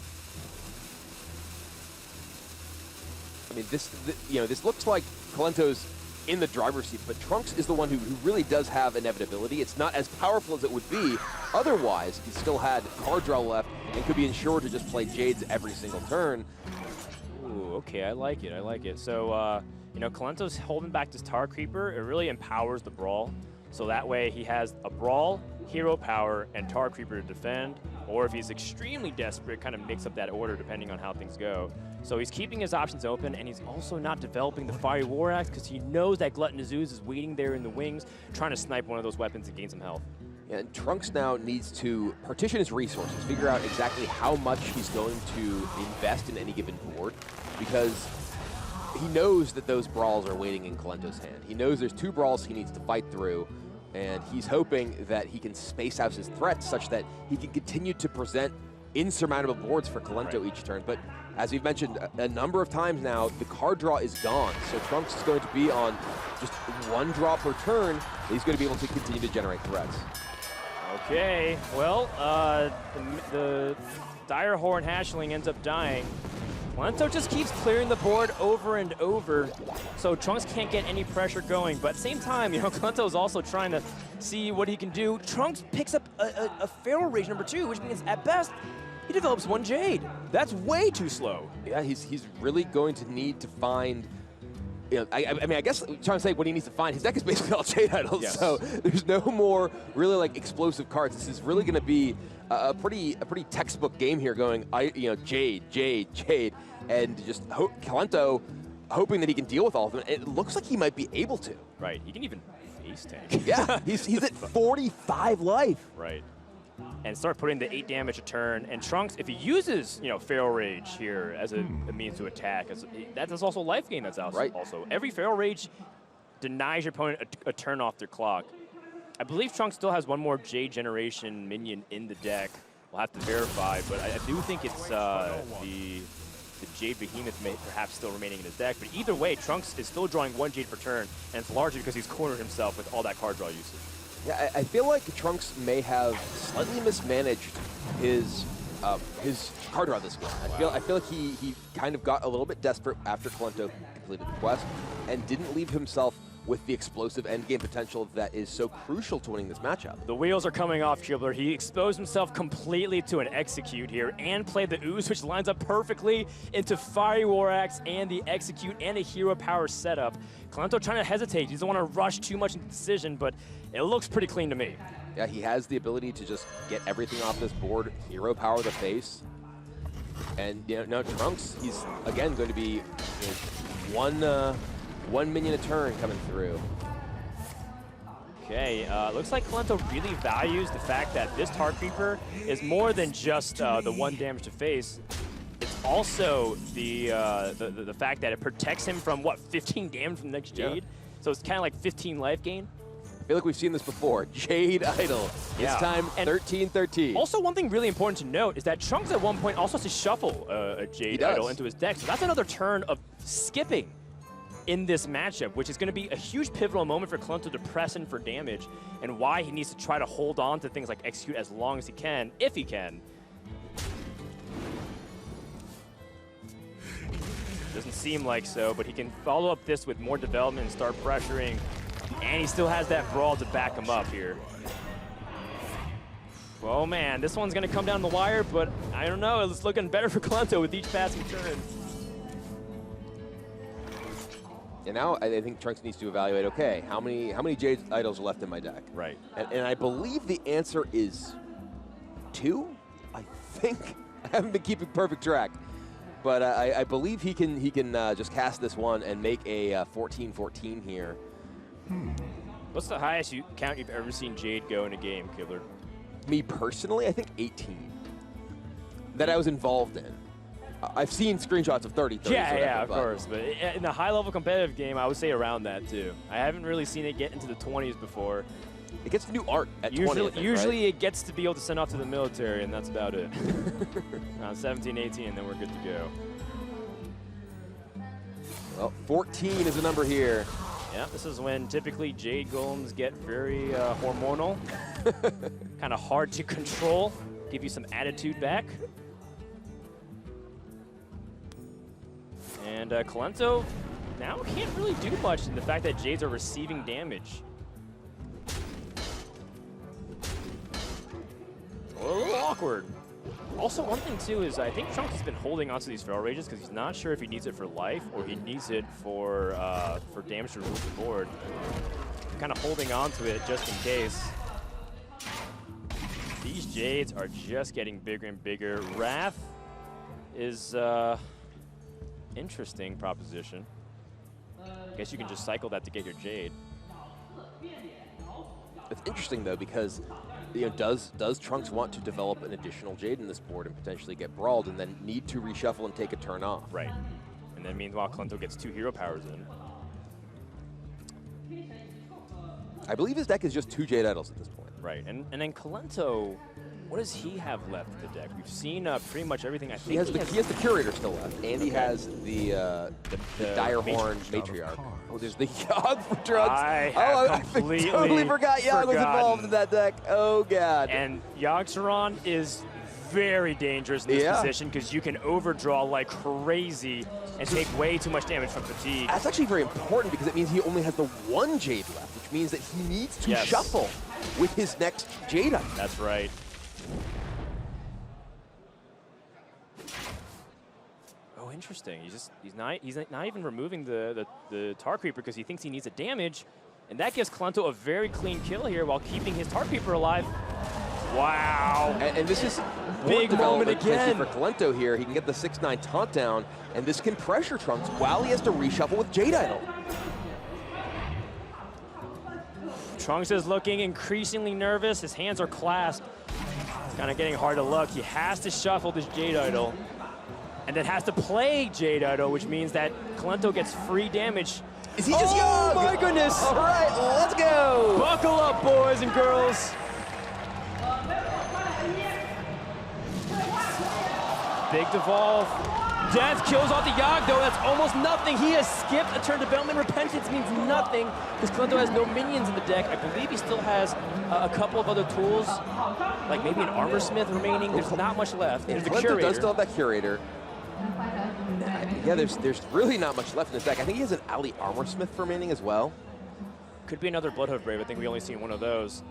I mean, this looks like Kolento's in the driver's seat, but Trunks is the one who really does have inevitability. It's not as powerful as it would be otherwise. He still had card draw left and could be ensured to just play Jades every single turn. Ooh, okay, I like it, I like it. So, you know, Kolento's holding back this Tar Creeper. It really empowers the Brawl. So that way he has a Brawl, Hero Power, and Tar Creeper to defend. Or if he's extremely desperate, kind of mix up that order depending on how things go. So he's keeping his options open, and he's also not developing the Fiery War Axe because he knows that Glutton Zeus is waiting there in the wings, trying to snipe one of those weapons and gain some health. Yeah, and Trunks now needs to partition his resources, figure out exactly how much he's going to invest in any given board, because he knows that those Brawls are waiting in Kolento's hand. He knows there's 2 Brawls he needs to fight through, and he's hoping that he can space out his threats such that he can continue to present insurmountable boards for Kolento each turn. But as we've mentioned a number of times now, the card draw is gone. So Trunks is going to be on just 1 draw per turn. He's going to be able to continue to generate threats. Okay, well, the Dire Horn Hatchling ends up dying. Kolento just keeps clearing the board over and over, so Trunks can't get any pressure going. But at the same time, you know, Kolento is also trying to see what he can do. Trunks picks up a Feral Rage #2, which means at best, he develops 1 Jade. That's way too slow. Yeah, he's really going to need to find. You know, I mean, I guess I'm trying to say what he needs to find. His deck is basically all Jade idols, Yes. so there's no more really like explosive cards. This is really going to be a pretty textbook game here. Going, you know, Jade, and just Kolento hoping that he can deal with all of them. It looks like he might be able to. Right, he can even face tank. Yeah, he's at 45 life. Right. And start putting the 8 damage a turn. And Trunks, if he uses, you know, Feral Rage here as a means to attack, that's also life gain. That's also, Right. Every Feral Rage denies your opponent a turn off their clock. I believe Trunks still has 1 more Jade Generation minion in the deck. We'll have to verify, but I do think it's the Jade Behemoth may perhaps still remaining in his deck. But either way, Trunks is still drawing 1 Jade per turn, and it's largely because he's cornered himself with all that card draw usage. Yeah, I feel like Trunks may have slightly mismanaged his card draw this game. I feel like he kind of got a little bit desperate after Kolento completed the quest and didn't leave himself with the explosive endgame potential that is so crucial to winning this matchup. The wheels are coming off Kibler. He exposed himself completely to an Execute here and played the Ooze, which lines up perfectly into Fiery War Axe and the Execute and a Hero Power setup. Kolento trying to hesitate. He doesn't want to rush too much into the decision, but it looks pretty clean to me. Yeah, he has the ability to just get everything off this board, Hero Power the face. And you know, now Trunks, he's again going to be one minion a turn coming through. Okay, looks like Kolento really values the fact that this Tar Creeper is more than just the 1 damage to face. It's also the fact that it protects him from, what, 15 damage from the next Jade? Yeah. So it's kind of like 15 life gain. I feel like we've seen this before. Jade Idol. Yeah. This time, 13-13. Also, one thing really important to note is that Trunks at one point also has to shuffle a Jade Idol into his deck. So that's another turn of skipping in this matchup, which is going to be a huge pivotal moment for Kolento to press in for damage, and why he needs to try to hold on to things like Execute as long as he can, if he can. Doesn't seem like so, but he can follow up this with more development and start pressuring, and he still has that Brawl to back him up here. Oh man, this one's going to come down the wire, but I don't know, it's looking better for Kolento with each passing turn. And now I think Trunks needs to evaluate, okay, how many Jade Idols are left in my deck? Right. And I believe the answer is 2, I think. I haven't been keeping perfect track. But I believe he can just cast this one and make a 14-14 here. What's the highest count you've ever seen Jade go in a game, Kibler? Me personally, I think 18. That I was involved in. I've seen screenshots of 30. Yeah, of course. But in a high-level competitive game, I would say around that, too. I haven't really seen it get into the 20s before. It gets new art at 20, I think, usually right? it gets to be able to send off to the military, and that's about it. Around 17, 18, and then we're good to go. Well, 14 is the number here. Yeah, this is when typically Jade Golems get very hormonal. Kind of hard to control. Give you some attitude back. And Kolento now can't really do much in the fact that Jades are receiving damage. A little awkward. Also, one thing too is I think Trunks has been holding onto these Feral Rages because he's not sure if he needs it for life or he needs it for damage to remove the board. Kind of holding on to it just in case. These Jades are just getting bigger and bigger. Wrath is interesting proposition. I guess you can just cycle that to get your Jade. It's interesting though because does Trunks want to develop an additional Jade in this board and potentially get brawled and then need to reshuffle and take a turn off? Right. And then meanwhile Kolento gets 2 hero powers in. I believe his deck is just 2 Jade Idols at this point. Right. And then Kolento, what does he have left in the deck? We've seen pretty much everything. I think he has the Curator still left, and he has the Direhorn Matriarch. Oh, there's the Yogg for Trunks. I totally forgot Yogg was involved in that deck. Oh, God. And yogg-saron is very dangerous in this position because you can overdraw like crazy and take way too much damage from fatigue. That's actually very important because it means he only has the 1 Jade left, which means that he needs to shuffle with his next Jade item. That's right. Oh, interesting. He's not even removing the Tar Creeper because he thinks he needs a damage, and that gives Kolento a very clean kill here while keeping his Tar Creeper alive. Wow. And this is big moment again for Kolento here. He can get the 6/9 taunt down, and this can pressure Trunks while he has to reshuffle with Jade Idol. Trunks is looking increasingly nervous. His hands are clasped. It's kind of getting hard to look. He has to shuffle this Jade Idol, and then has to play Jade Idol, which means that Kolento gets free damage. Is he just Oh my goodness! All right, let's go! Buckle up, boys and girls. Big devolve. Death kills off the Yogg, though. That's almost nothing. He has skipped a turn. Development Repentance means nothing because Kolento has no minions in the deck. I believe he still has a couple of other tools, like maybe an Armor Smith remaining. There's not much left. There's the Kolento Curator. does still have that Curator. Yeah, there's really not much left in his deck. I think he has an Ali Armor Smith remaining as well. Could be another Bloodhoof Brave. I think we only seen one of those.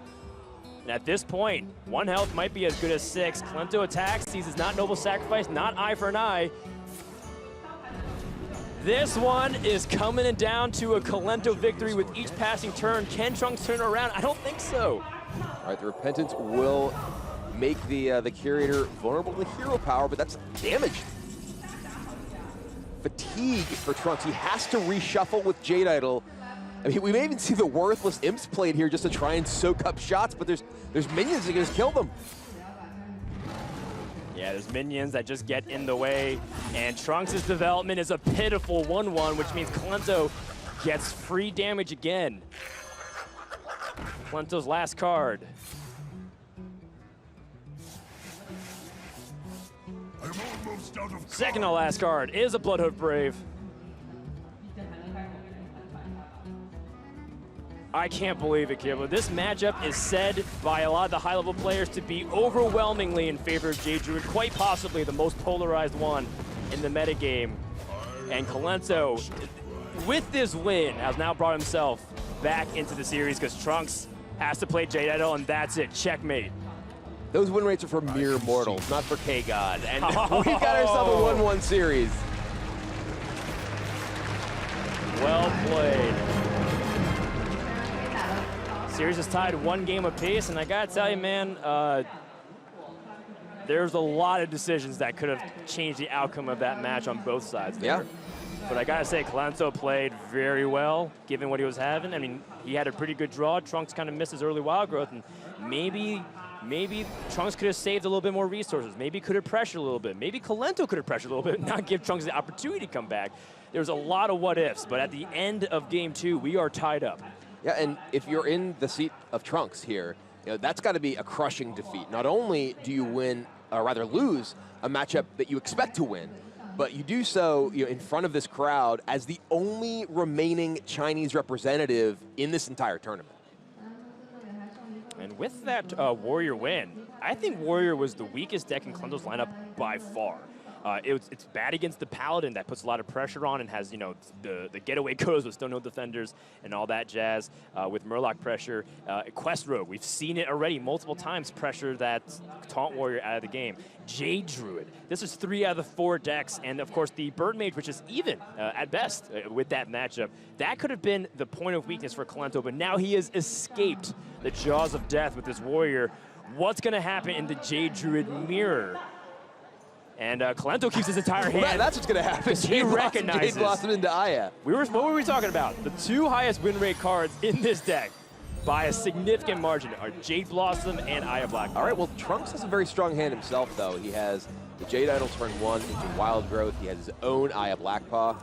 And at this point, 1 health might be as good as 6. Kolento attacks, sees it's not Noble Sacrifice, not eye for an eye. This one is coming down to a Kolento victory with each passing turn. Can Trunks turn around? I don't think so. All right, the Repentance will make the Curator vulnerable to hero power, but that's damage. Fatigue for Trunks. He has to reshuffle with Jade Idol. I mean, we may even see the worthless Imps played here just to try and soak up shots, but there's minions that can just kill them. Yeah, there's minions that just get in the way, and Trunks' development is a pitiful 1/1, which means Kolento gets free damage again. Kolento's last card. Second to last card is a Bloodhoof Brave. I can't believe it, Kibble. This matchup is said by a lot of the high-level players to be overwhelmingly in favor of Jade Druid, quite possibly the most polarized one in the metagame. And Kolento, with this win, has now brought himself back into the series because Trunks has to play Jade Idol, and that's it. Checkmate. Those win rates are for mere mortals, not for K-God. And we've got ourselves a 1-1 series. Well played. Series is tied 1 game apiece, and I gotta tell you, man, there's a lot of decisions that could have changed the outcome of that match on both sides there. Yeah. But I gotta say, Kolento played very well, given what he was having. I mean, he had a pretty good draw. Trunks kind of missed his early wild growth, and maybe Trunks could have saved a little bit more resources. Maybe could have pressured a little bit. Maybe Kolento could have pressured a little bit and not give Trunks the opportunity to come back. There's a lot of what-ifs, but at the end of game 2, we are tied up. Yeah, and if you're in the seat of Trunks here, that's got to be a crushing defeat. Not only do you win, or rather lose, a matchup that you expect to win, but you do so in front of this crowd as the only remaining Chinese representative in this entire tournament. And with that Warrior win, I think Warrior was the weakest deck in Kolento's lineup by far. It's bad against the paladin that puts a lot of pressure on and has, you know, the getaway goes with Stone Hill Defenders and all that jazz with Murloc pressure. Quest Rogue, we've seen it already multiple times pressure that Taunt Warrior out of the game. Jade Druid, this is 3 out of the 4 decks, and of course the Bird Mage, which is even at best with that matchup. That could have been the point of weakness for Kolento, but now he has escaped the jaws of death with this warrior. What's going to happen in the Jade Druid mirror? And Kolento keeps his entire hand. Well, that's what's going to happen. He recognizes. Jade Blossom into Aya. What were we talking about? The 2 highest win rate cards in this deck by a significant margin are Jade Blossom and Aya Black. All right, well, Trunks has a very strong hand himself, though. He has the Jade Idol turn 1 into Wild Growth. He has his own Aya Blackpaw.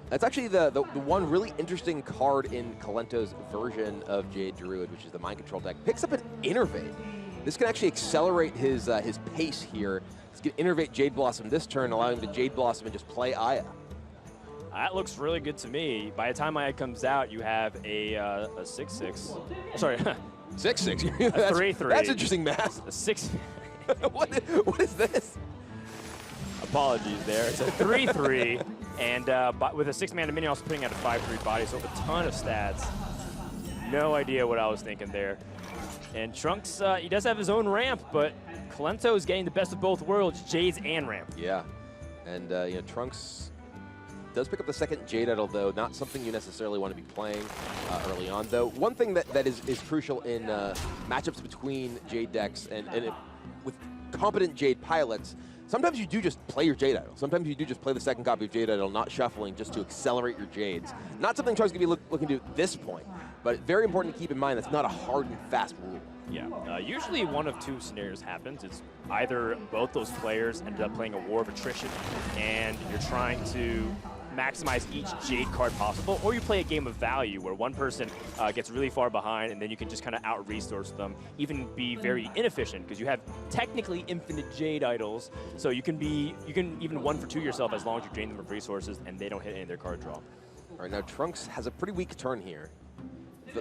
That's actually the one really interesting card in Kolento's version of Jade Druid, which is the Mind Control deck. Picks up an Innervate. This can actually accelerate his pace here. He's going to Innervate Jade Blossom this turn, allowing him to Jade Blossom and just play Aya. That looks really good to me. By the time Aya comes out, you have a 6/6. Sorry, 6/6. a 3/3. That's interesting math. A 6. What is this? Apologies there. It's a 3/3, and with a 6-mana minion, also putting out a 5/3 body, so a ton of stats. No idea what I was thinking there. And Trunks, he does have his own ramp, but Kolento is getting the best of both worlds, Jades and ramp. Yeah, and you know, Trunks does pick up the second Jade Idol, though. Not something you necessarily want to be playing early on, though. One thing that is crucial in matchups between Jade decks and with competent Jade pilots, sometimes you do just play your Jade Idol. Sometimes you do just play the second copy of Jade Idol, not shuffling, just to accelerate your Jades. Not something Trunks is going to be looking to at this point, but very important to keep in mind that's not a hard and fast rule. Yeah, usually one of 2 scenarios happens. It's either both those players ended up playing a war of attrition and you're trying to maximize each Jade card possible, or you play a game of value where one person gets really far behind and then you can just kind of out-resource them, even be very inefficient because you have technically infinite Jade Idols, so you can even 1 for 2 yourself as long as you drain them of resources and they don't hit any of their card draw. All right, now Trunks has a pretty weak turn here.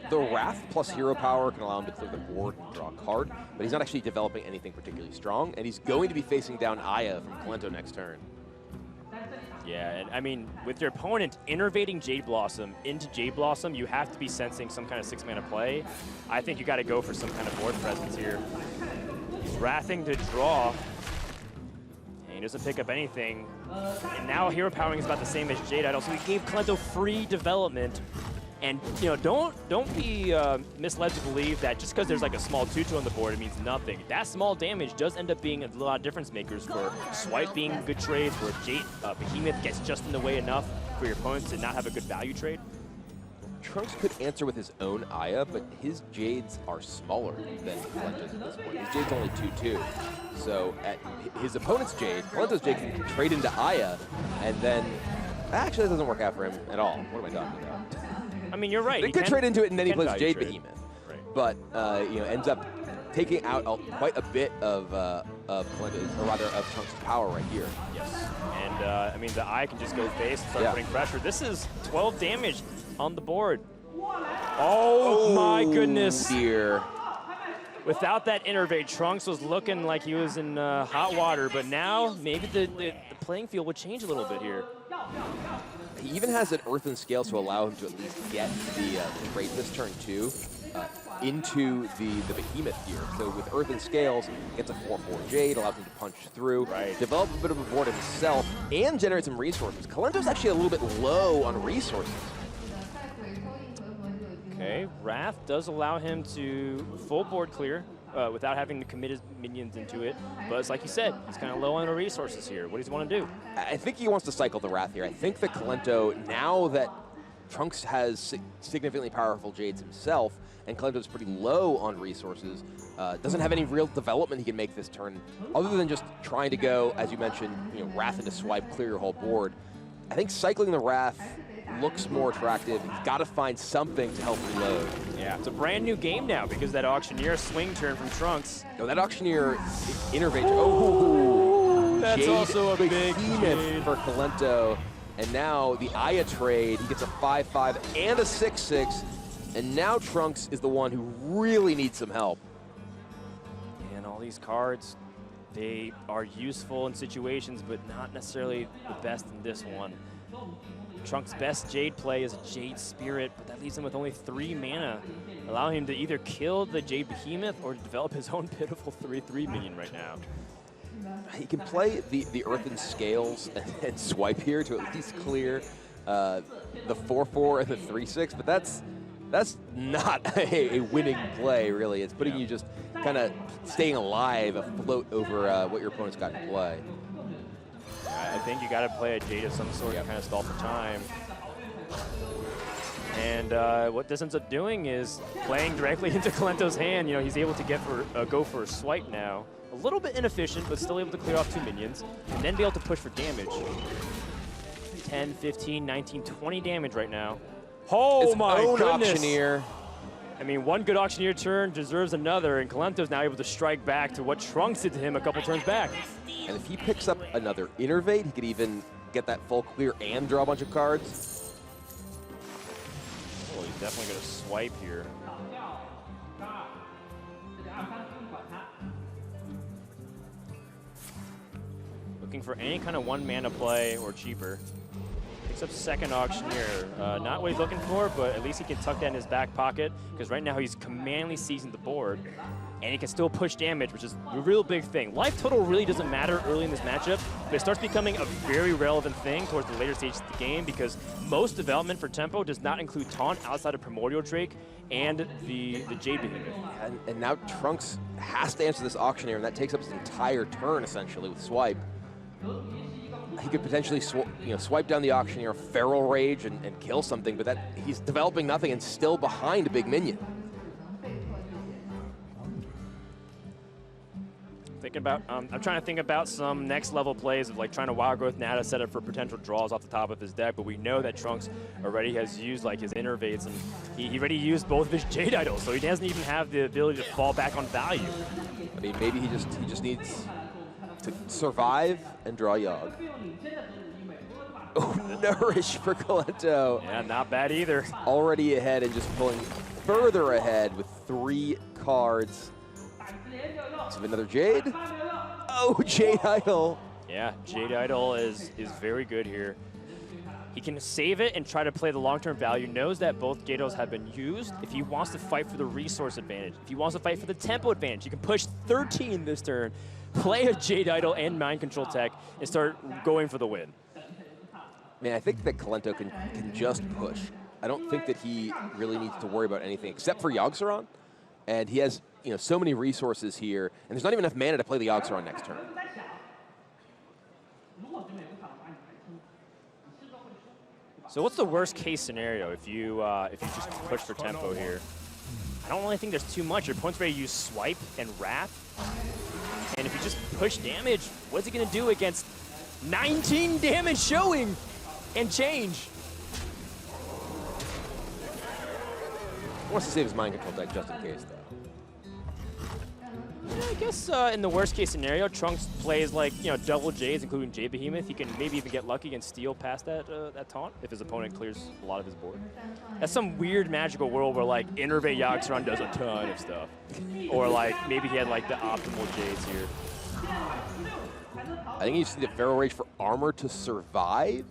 The Wrath plus hero power can allow him to clear the board and draw a card, but he's not actually developing anything particularly strong, and he's going to be facing down Aya from Kolento next turn. Yeah, and I mean, with your opponent innervating Jade Blossom into Jade Blossom, you have to be sensing some kind of 6-mana play. I think you got to go for some kind of board presence here. He's wrathing to draw, and he doesn't pick up anything. And now hero powering is about the same as Jade Idol, so he gave Kolento free development. And you know, don't be misled to believe that just because there's like a small 2/2 on the board, it means nothing. That small damage does end up being a lot of difference makers for Swipe being good trades, where Jade Behemoth gets just in the way enough for your opponent to not have a good value trade. Trunks could answer with his own Aya, but his Jades are smaller than Kolento's at this point. His Jade's only 2/2. So at his opponent's Jade, Kolento's Jade can trade into Aya, and then actually that doesn't work out for him at all. What am I talking about? I mean, you're right. They could trade into it and then he plays value Jade trade. Behemoth. Right. But you know, ends up taking out quite a bit of Kolento's, or rather of Trunks' power right here. Yes. And I mean, the Eye can just go face and start putting pressure. This is 12 damage on the board. Oh my goodness. Dear. Without that Innervate, Trunks was looking like he was in hot water, but now maybe the playing field would change a little bit here. He even has an Earthen Scale to allow him to at least get the trade this turn too into the Behemoth here. So with Earthen Scales, gets a 4/4 Jade, allows him to punch through, develop a bit of a board himself, and generate some resources. Kolento's actually a little bit low on resources. Okay, Wrath does allow him to full board clear without having to commit his minions into it. But it's like you said, he's kind of low on the resources here. What does he want to do? I think he wants to cycle the Wrath here. I think that Kolento, now that Trunks has significantly powerful Jades himself, and Kolento's pretty low on resources, doesn't have any real development he can make this turn, other than just trying to go, as you mentioned, you know, Wrath into swipe, clear your whole board. I think cycling the Wrath looks more attractive. He's got to find something to help reload. Yeah, it's a brand new game now because that Auctioneer swing turn from Trunks. No, that Auctioneer Innervate. Oh, that's Jade also a big Behemoth for Kolento. And now the Aya trade, he gets a 5/5 and a 6/6. And now Trunks is the one who really needs some help. And all these cards They are useful in situations, but not necessarily the best in this one. Trunk's best Jade play is a Jade Spirit, but that leaves him with only 3 mana, allowing him to either kill the Jade Behemoth or develop his own pitiful 3/3 minion right now. He can play the Earthen Scales and swipe here to at least clear the 4/4 and the 3/6, but that's not a winning play, really. It's putting you just kind of staying alive, afloat over what your opponent's got in play. I think you got to play a Jade of some sort to kind of stall for time. And what this ends up doing is playing directly into Kolento's hand. You know, he's able to go for a swipe now. A little bit inefficient, but still able to clear off 2 minions, and then be able to push for damage. 10, 15, 19, 20 damage right now. Oh His my own goodness! Auctioneer. I mean, one good Auctioneer turn deserves another, and Kolento's now able to strike back to what Trunks did to him a couple turns back. And if he picks up another Innervate, he could even get that full clear and draw a bunch of cards. Oh, he's definitely going to swipe here. Looking for any kind of 1 mana play or cheaper. Picks up second Auctioneer. Not what he's looking for, but at least he can tuck that in his back pocket, because right now he's commandingly seizing the board, and he can still push damage, which is a real big thing. Life total really doesn't matter early in this matchup, but it starts becoming a very relevant thing towards the later stages of the game, because most development for tempo does not include taunt outside of Primordial Drake and the Jade Behemoth. And now Trunks has to answer this Auctioneer, and that takes up his entire turn, essentially, with Swipe. He could potentially swipe down the Auctioneer, Feral Rage, and kill something, but he's developing nothing and still behind a big minion. I'm trying to think about some next level plays of like trying to Wild Growth Nada set up for potential draws off the top of his deck, but we know that Trunks already has used like his Innervates, and he already used both of his Jade Idols, so he doesn't even have the ability to fall back on value. I mean, maybe he just needs to survive and draw Yogg. Oh, Nourish for Kolento. Yeah, not bad either. Already ahead and just pulling further ahead with 3 cards. So another Jade. Oh, Jade Idol. Yeah, Jade Idol is very good here. He can save it and try to play the long-term value, knows that both Jade Idols have been used. If he wants to fight for the resource advantage, if he wants to fight for the tempo advantage, he can push 13 this turn, play a Jade Idol and Mind Control tech, and start going for the win. Man, I think that Kolento can just push. I don't think that he really needs to worry about anything except for yogg-saron. And he has so many resources here, and there's not even enough mana to play the yogg-saron next turn. So what's the worst case scenario if you just push for tempo here? I don't really think there's too much. Your opponent's ready to use Swipe and Wrath. And if you just push damage, what's it going to do against 19 damage showing and change? Wants to save his Mind Control deck just in case, though. Yeah, I guess in the worst case scenario, Trunks plays like double Jades, including Jade Behemoth. He can maybe even get lucky and steal past that taunt if his opponent clears a lot of his board. That's some weird magical world where like Innervate yogg-saron does a ton of stuff, or like maybe he had like the optimal Jades here. I think you just need a Feral Rage for armor to survive.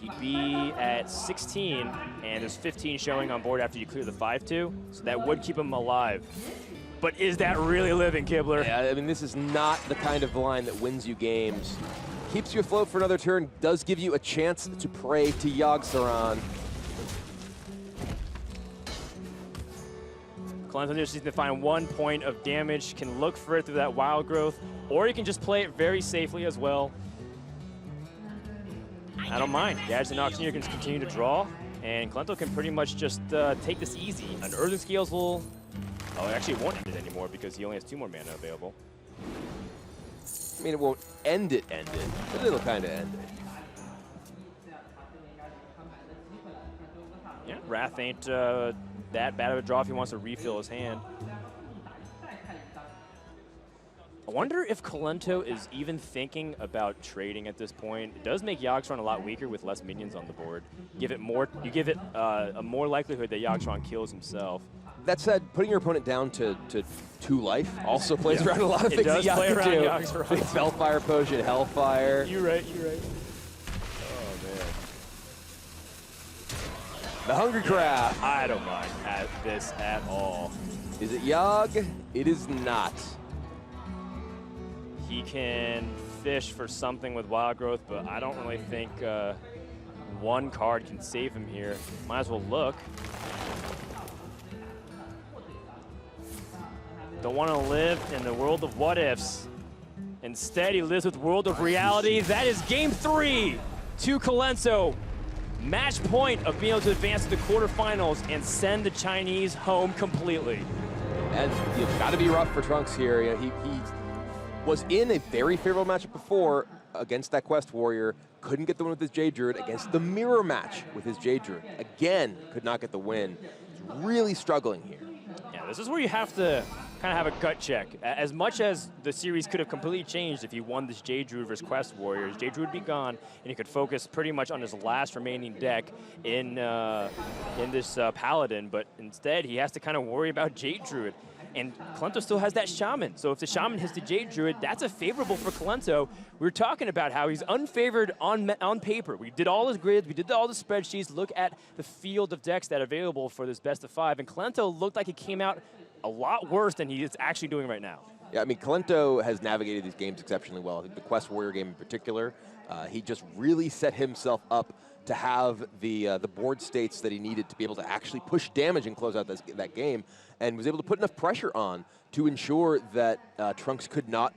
He'd be at 16, and there's 15 showing on board after you clear the 5/2, so that would keep him alive. But is that really living, Kibler? Yeah, I mean, this is not the kind of line that wins you games. Keeps you afloat for another turn, does give you a chance to pray to yogg-saron. Kolento just needs to find 1 point of damage, can look for it through that Wild Growth, or you can just play it very safely as well. I don't mind. Gadget and Auctioneer can continue to draw, and Kolento can pretty much just take this easy. An Earthen Scales will... Oh, actually it won't end it anymore because he only has 2 more mana available. I mean, it won't end it, but it'll kind of end it. Yeah, Wrath ain't that bad of a draw if he wants to refill his hand. I wonder if Kolento is even thinking about trading at this point. It does make yogg-saron a lot weaker with less minions on the board. You give it a more likelihood that yogg-saron kills himself. That said, putting your opponent down to 2 life also plays around a lot of It things that does Yogg play can around do. Yogg-saron. Big Spellfire Potion, Hellfire. You're right. Oh, man. The Hungry Crab. I don't mind this at all. Is it Yogg? It is not. He can fish for something with wild growth, but I don't really think one card can save him here. Might as well look. Don't want to live in the world of what ifs. Instead, he lives with world of reality. That is game 3 to Kolento. Match point of being able to advance to the quarterfinals and send the Chinese home completely. And you've got to be rough for Trunks here. You know, he was in a very favorable matchup before against that Quest Warrior. Couldn't get the win with his Jade Druid against the mirror match with his Jade Druid. Again, could not get the win. He's really struggling here. Yeah, this is where you have to kind of have a gut check. As much as the series could have completely changed if he won this Jade Druid versus Quest Warriors, Jade Druid would be gone, and he could focus pretty much on his last remaining deck in this Paladin, but instead he has to kind of worry about Jade Druid. And Kolento still has that shaman. So if the shaman hits the Jade Druid, that's a favorable for Kolento. We were talking about how he's unfavored on paper. We did all his grids, we did all the spreadsheets, look at the field of decks that are available for this best of 5, and Kolento looked like he came out a lot worse than he is actually doing right now. Yeah, I mean, Kolento has navigated these games exceptionally well. I think the Quest Warrior game in particular, he just really set himself up to have the board states that he needed to be able to actually push damage and close out that game, and was able to put enough pressure on to ensure that Trunks could not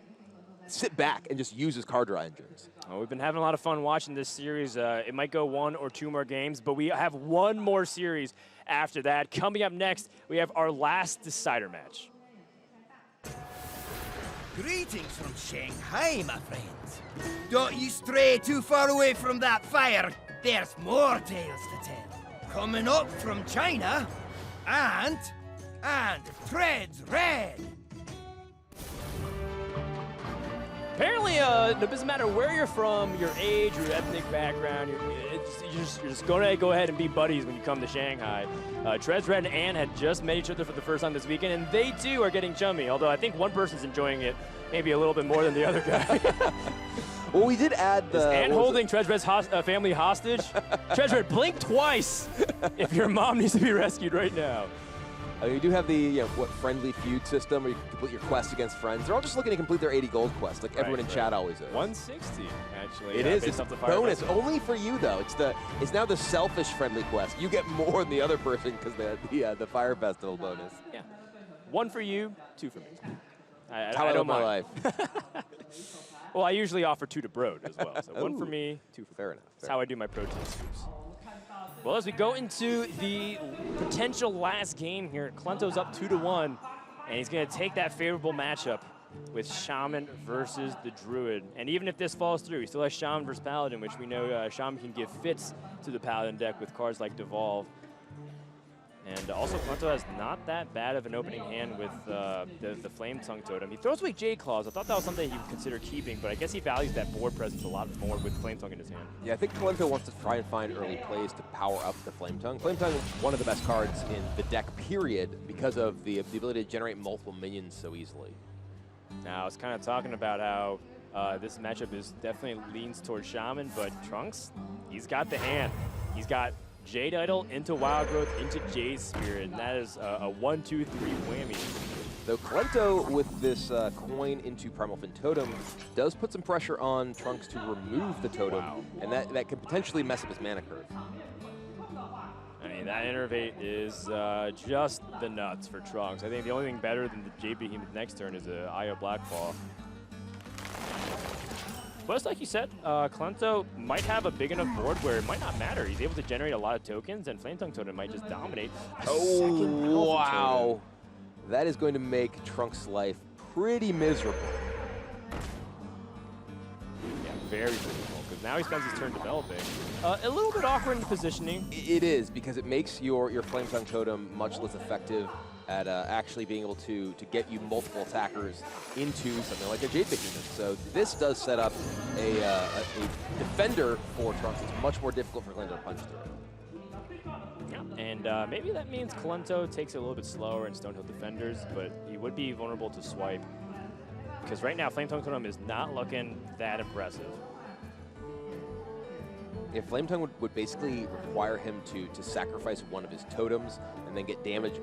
sit back and just use his card draw engines. Well, we've been having a lot of fun watching this series. It might go 1 or 2 more games, but we have one more series after that. Coming up next, we have our last decider match. Greetings from Shanghai, my friends. Don't you stray too far away from that fire. There's more tales to tell. Coming up from China, and Treads Red. Apparently, it doesn't matter where you're from, your age, your ethnic background, you're just going to go ahead and be buddies when you come to Shanghai. Treads Red and Ann had just met each other for the first time this weekend, and they too are getting chummy, although I think one person's enjoying it maybe a little bit more than the other guy. Well, we did add the... Is Ann holding Treads Red's family hostage? Treads Red, blink twice if your mom needs to be rescued right now. You do have the friendly feud system where you can complete your quest against friends. They're all just looking to complete their 80 gold quest, like everyone in chat always is. 160, actually. It is. It's a bonus only for you, though. It's now the selfish friendly quest. You get more than the other person because the Fire Festival bonus. Yeah. 1 for you, 2 for me. How I live my life. Well, I usually offer 2 to Broad as well. So 1 for me, 2 for Fair enough. That's how I do my protein scoops. Well, as we go into the potential last game here, Kolento's up 2-1, and he's going to take that favorable matchup with Shaman versus the Druid. And even if this falls through, he still has Shaman versus Paladin, which we know Shaman can give fits to the Paladin deck with cards like Devolve. And also, Kolento has not that bad of an opening hand with the Flame Tongue Totem. He throws away Jade Claws. I thought that was something he would consider keeping, but I guess he values that board presence a lot more with Flame Tongue in his hand. Yeah, I think Kolento wants to try and find early plays to power up the Flame Tongue. Flame Tongue is one of the best cards in the deck, period, because of the ability to generate multiple minions so easily. Now, I was kind of talking about how this matchup is definitely leans towards Shaman, but Trunks, he's got the hand. He's got Jade Idol into Wild Growth into Jade Spirit, and that is a 1-2-3 whammy. Though Kolento, with this coin into Primal Fin Totem, does put some pressure on Trunks to remove the totem, and that can potentially mess up his mana curve. I mean, that Innervate is just the nuts for Trunks. I think the only thing better than the Jade Behemoth next turn is a Eye of Blackfall. But it's like you said, Kolento might have a big enough board where it might not matter. He's able to generate a lot of tokens, and Flame Tongue Totem might just dominate. Oh, wow. That is going to make Trunks' life pretty miserable. Yeah, very miserable, because now he spends his turn developing. A little bit awkward in the positioning. It is, because it makes your Flame Tongue Totem much less effective at actually being able to get you multiple attackers into something like a Jade Behemoth. So this does set up a defender for Trunks. It's much more difficult for Kolento to punch through. Yeah, and maybe that means Kolento takes it a little bit slower in Stonehill defenders, but he would be vulnerable to swipe. Because right now, Flame Tongue Totem is not looking that impressive. Yeah, Flame Tongue would basically require him to sacrifice one of his totems and then get damage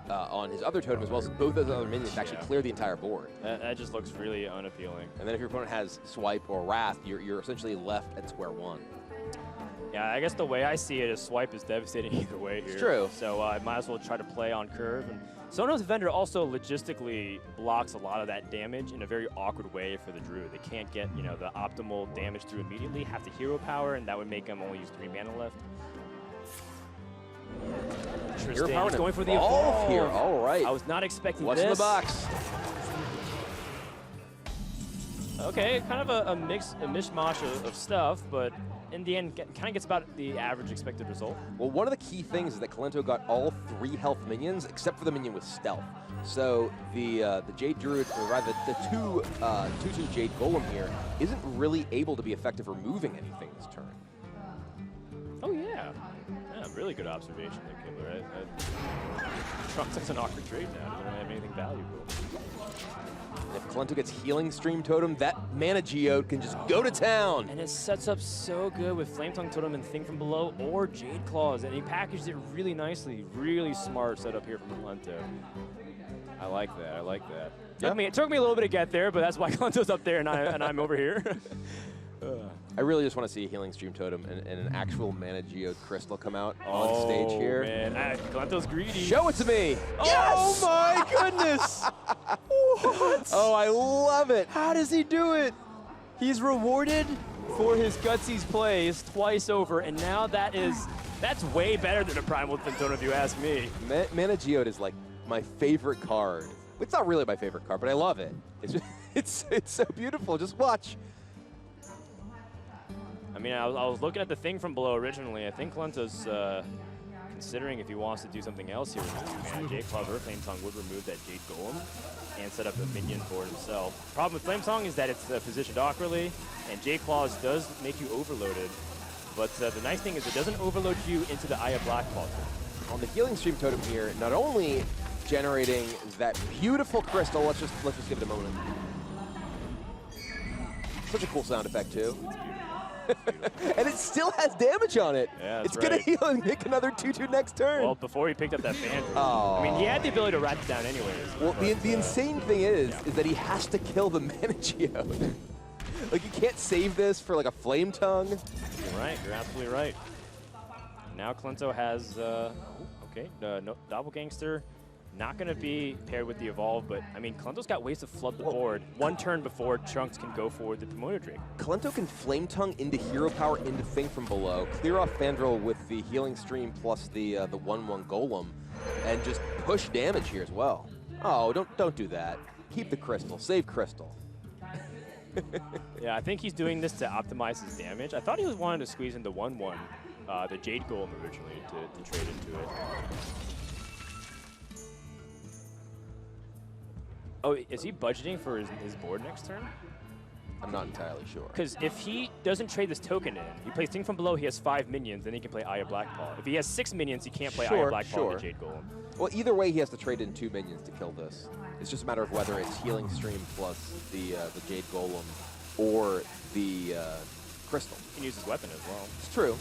on his other totem as well as both those other minions to actually clear the entire board. That just looks really unappealing. And then if your opponent has Swipe or Wrath, you're essentially left at square one. Yeah, I guess the way I see it is Swipe is devastating either way here. It's true. So I might as well try to play on curve. And Sonos Vendor also logistically blocks a lot of that damage in a very awkward way for the Druid. They can't get, you know, the optimal damage through immediately, have to hero power, and that would make them only use 3 mana left. Interesting. Hero power He's going for the evolve evolve here. All right. I was not expecting What's this. in the box? Okay, kind of a mishmash of stuff, but in the end, kind of gets about the average expected result. Well, one of the key things is that Kolento got all 3 health minions, except for the minion with stealth. So the Jade Druid, or rather the 2/2 Jade Golem here, isn't really able to be effective removing anything this turn. Oh yeah, really good observation there, Kibler. Trunks has an awkward trade now. Doesn't really have anything valuable. If Kolento gets Healing Stream Totem, that Mana Geode can just go to town. And it sets up so good with Flame Tongue Totem and Thing from Below or Jade Claws, and he packaged it really nicely. Really smart setup here from Kolento. I like that. I like that. Yeah. It took me a little bit to get there, but that's why Kolento's up there and I'm over here. I really just want to see a Healing Stream Totem and an actual Mana Geode Crystal come out on stage here. Man, Kolento's greedy. Show it to me. Oh my goodness! What? Oh, I love it. How does he do it? He's rewarded for his gutsies plays twice over, and now that's way better than a Primal Totem if you ask me. Mana Geode is like my favorite card. It's not really my favorite card, but I love it. It's just, it's so beautiful. Just watch. I mean, I was looking at the Thing from Below originally. I think Kolento's considering if he wants to do something else here. Jade Claw or Flame Tongue would remove that Jade Golem and set up a minion for himself. Problem with Flame Tongue is that it's positioned awkwardly, and Jade Claws does make you overloaded. But the nice thing is it doesn't overload you into the Eye of Black Claw. On the Healing Stream Totem here, not only generating that beautiful crystal, let's just give it a moment. Such a cool sound effect too. And it still has damage on it. Yeah, it's gonna heal and make another 2/2 next turn. Well, before he picked up that fan. Oh. I mean, he had the ability to rat it down anyways. Well, the insane thing is that he has to kill the Mana Geode. Like, you can't save this for like a Flame Tongue. You're right. You're absolutely right. Now Kolento has no Doppelgangster. Not going to be paired with the Evolve, but I mean, Kolento's got ways to flood the board one turn before Trunks can go forward the Primordial Drake. Kolento can Flame Tongue into Hero Power into Thing from Below, clear off Fandral with the Healing Stream plus the 1/1 Golem, and just push damage here as well. Oh, don't do that. Keep the Crystal. Save Crystal. Yeah, I think he's doing this to optimize his damage. I thought he was wanting to squeeze into 1/1, the Jade Golem originally to trade into it. Oh, is he budgeting for his board next turn? I'm not entirely sure. Because if he doesn't trade this token in, he plays Thing from Below, he has 5 minions, then he can play Eye of Blackpaw. If he has 6 minions, he can't play Eye of Blackpaw with Jade Golem. Well, either way, he has to trade in 2 minions to kill this. It's just a matter of whether it's Healing Stream plus the Jade Golem or the Crystal. He can use his weapon as well. It's true.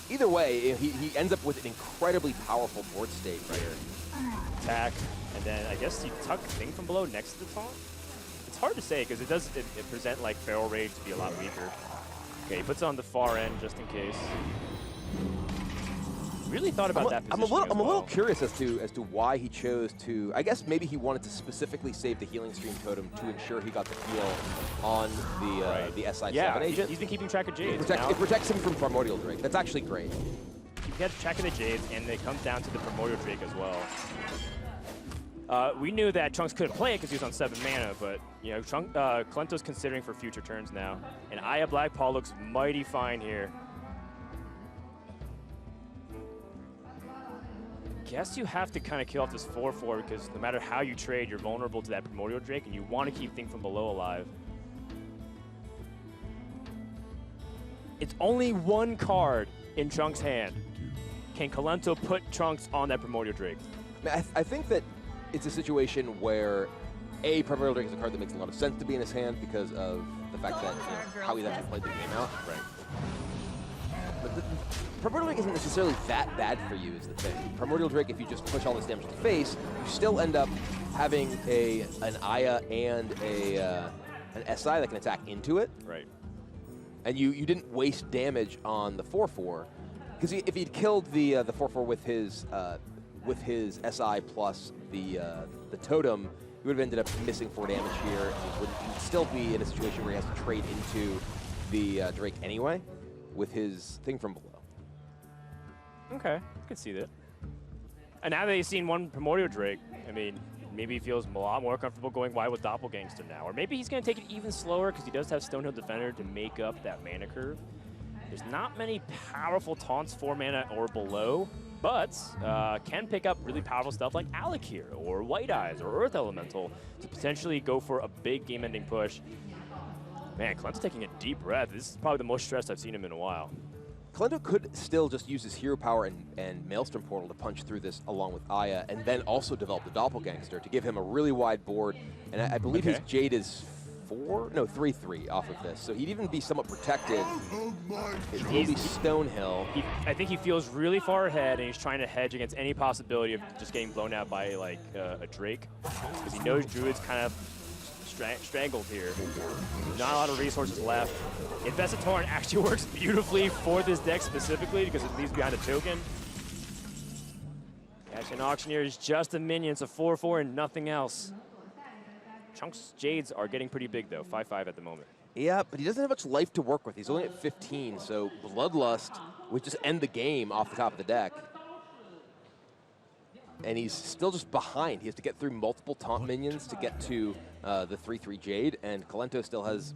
Either way, he ends up with an incredibly powerful board state right here. Attack, and then I guess you tuck Thing from Below next to the taunt? It's hard to say, because it present like Feral Rage to be a lot weaker. Okay, he puts it on the far end just in case. Really thought about that position. I'm a little curious as to why he chose to. I guess maybe he wanted to specifically save the Healing Stream Totem to ensure he got the heal on the SI7 agent. He's been keeping track of Jades. It protects him from Primordial Drake. That's actually great. He gets track of the Jades, and it comes down to the Primordial Drake as well. We knew that Trunks couldn't play it because he was on 7 mana, but you know, Kolento's considering for future turns now. And Eye of Blackpaw looks mighty fine here. Guess you have to kind of kill off this 4/4 because no matter how you trade, you're vulnerable to that Primordial Drake, and you want to keep Thing from Below alive. It's only 1 card in Trunks' hand. Can Kolento put Trunks on that Primordial Drake? I think that it's a situation where Primordial Drake is a card that makes a lot of sense to be in his hand because of the fact that how he's actually played the game out. Right. But the Primordial Drake isn't necessarily that bad for you is the thing. Primordial Drake, if you just push all this damage to face, you still end up having an Aya and an SI that can attack into it. Right. And you didn't waste damage on the 4/4, because if he'd killed the 4/4 with his SI plus the totem, he would have ended up missing 4 damage here. And he'd still be in a situation where he has to trade into the Drake anyway with his thing from below. Okay, I can see that. And now that he's seen one Primordial Drake, I mean, maybe he feels a lot more comfortable going wide with Doppelgangster now. Or maybe he's going to take it even slower because he does have Stonehill Defender to make up that mana curve. There's not many powerful taunts 4 mana or below, but can pick up really powerful stuff like Alakir or White Eyes or Earth Elemental to potentially go for a big game-ending push. Man, Kolento's taking a deep breath. This is probably the most stressed I've seen him in a while. Kolento could still just use his hero power and Maelstrom Portal to punch through this along with Aya, and then also develop the Doppelgangster to give him a really wide board. And I believe his Jade is 3/3 off of this, so he'd even be somewhat protected. It will be Stonehill. I think he feels really far ahead, and he's trying to hedge against any possibility of just getting blown out by like a Drake, because he knows Druid's kind of strangled here. Not a lot of resources left. Investitorin actually works beautifully for this deck specifically because it leaves behind a token. Action Auctioneer is just a minion, so 4/4 and nothing else. Chunks' Jades are getting pretty big though, 5/5 at the moment. Yeah, but he doesn't have much life to work with. He's only at 15, so Bloodlust would just end the game off the top of the deck. And he's still just behind. He has to get through multiple taunt minions to get to the 3/3 Jade, and Kolento still has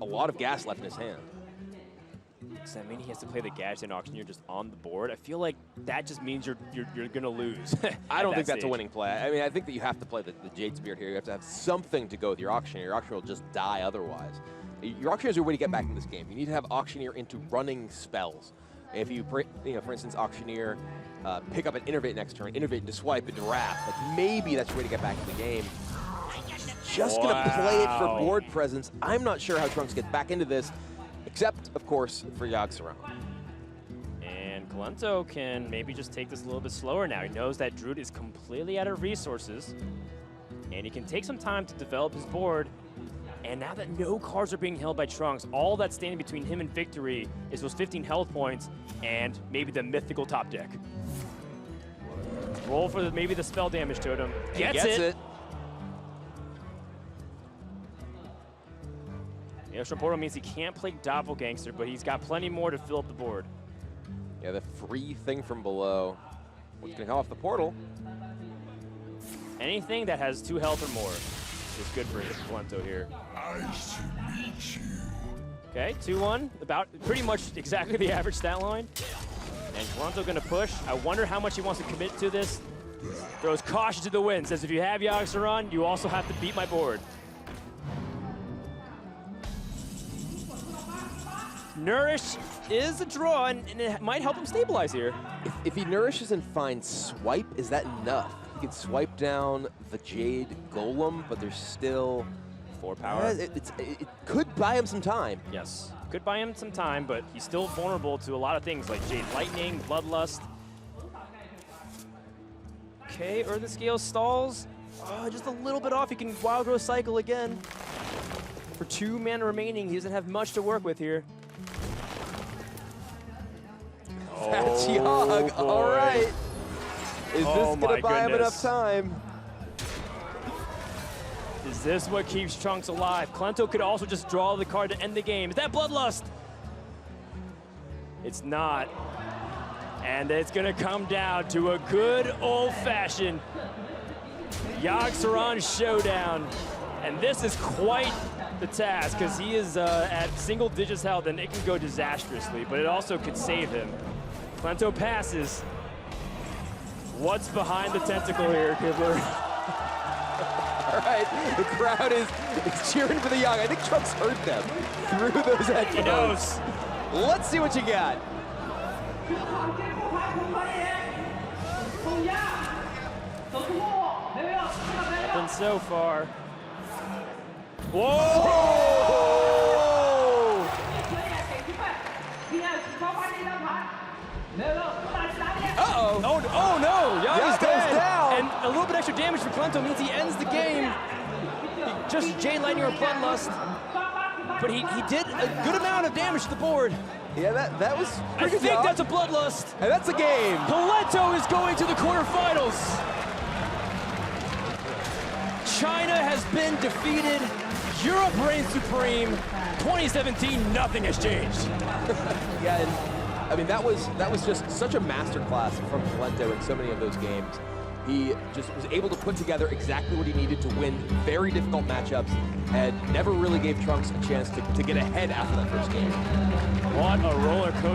a lot of gas left in his hand. Does that mean he has to play the Gadgeon Auctioneer just on the board? I feel like that just means you're gonna lose. I don't think that's a winning play. I mean, I think that you have to play the Jade Spirit here. You have to have something to go with your Auctioneer. Your Auctioneer will just die otherwise. Your Auctioneer is your way to get back in this game. You need to have Auctioneer into running spells. If you, for instance, Auctioneer, pick up an Innervate next turn, Innervate into Swipe, into Wrath, like maybe that's your way to get back in the game. Just gonna play it for board presence. I'm not sure how Trunks gets back into this, except, of course, for yogg-saron. And Kolento can maybe just take this a little bit slower now. He knows that Druid is completely out of resources, and he can take some time to develop his board. And now that no cards are being held by Trunks, all that's standing between him and victory is those 15 health points and maybe the mythical top deck. Roll for maybe the spell damage totem. Gets it. Maelstrom Portal means he can't play Doppelgangster, but he's got plenty more to fill up the board. Yeah, the free thing from below. What's going to come off the portal? Anything that has 2 health or more is good for Kolento here. Okay, 2-1, about pretty much exactly the average stat line. And Kolento gonna push. I wonder how much he wants to commit to this. Throws caution to the wind, says if you have yogg-saron, you also have to beat my board. Nourish is a draw, and it might help him stabilize here. If he nourishes and finds Swipe, is that enough? He can swipe down the Jade Golem, but there's still 4 power. It could buy him some time. Yes, could buy him some time, but he's still vulnerable to a lot of things like Jade Lightning, Bloodlust. Okay, Earthen Scale stalls. Just a little bit off. He can Wild Growth Cycle again. For 2 mana remaining, he doesn't have much to work with here. That's Yogg. All right. Is this going to buy him enough time? Is this what keeps Trunks alive? Kolento could also just draw the card to end the game. Is that Bloodlust? It's not. And it's going to come down to a good old-fashioned yogg-saron showdown. And this is quite the task because he is at single digits health and it can go disastrously, but it also could save him. Kolento passes. What's behind the tentacle here, Kibler? All right, the crowd is cheering for the Yogg. I think Trunks heard them through those headphones. He knows. Let's see what you got. Nothing so far. Whoa! Uh-oh. Oh no! Yogg Yogg is dead. goes down. And a little bit extra damage for Kolento means he ends the game. Just Jade Lightning or Bloodlust. But he did a good amount of damage to the board. Yeah, that was I pretty good think job. that's a Bloodlust. And that's a game. Kolento is going to the quarterfinals. China has been defeated. Europe reigns supreme. 2017, nothing has changed. Yeah, and I mean that was just such a masterclass from Kolento in so many of those games. He just was able to put together exactly what he needed to win very difficult matchups and never really gave Trunks a chance to get ahead after that first game. What a roller coaster.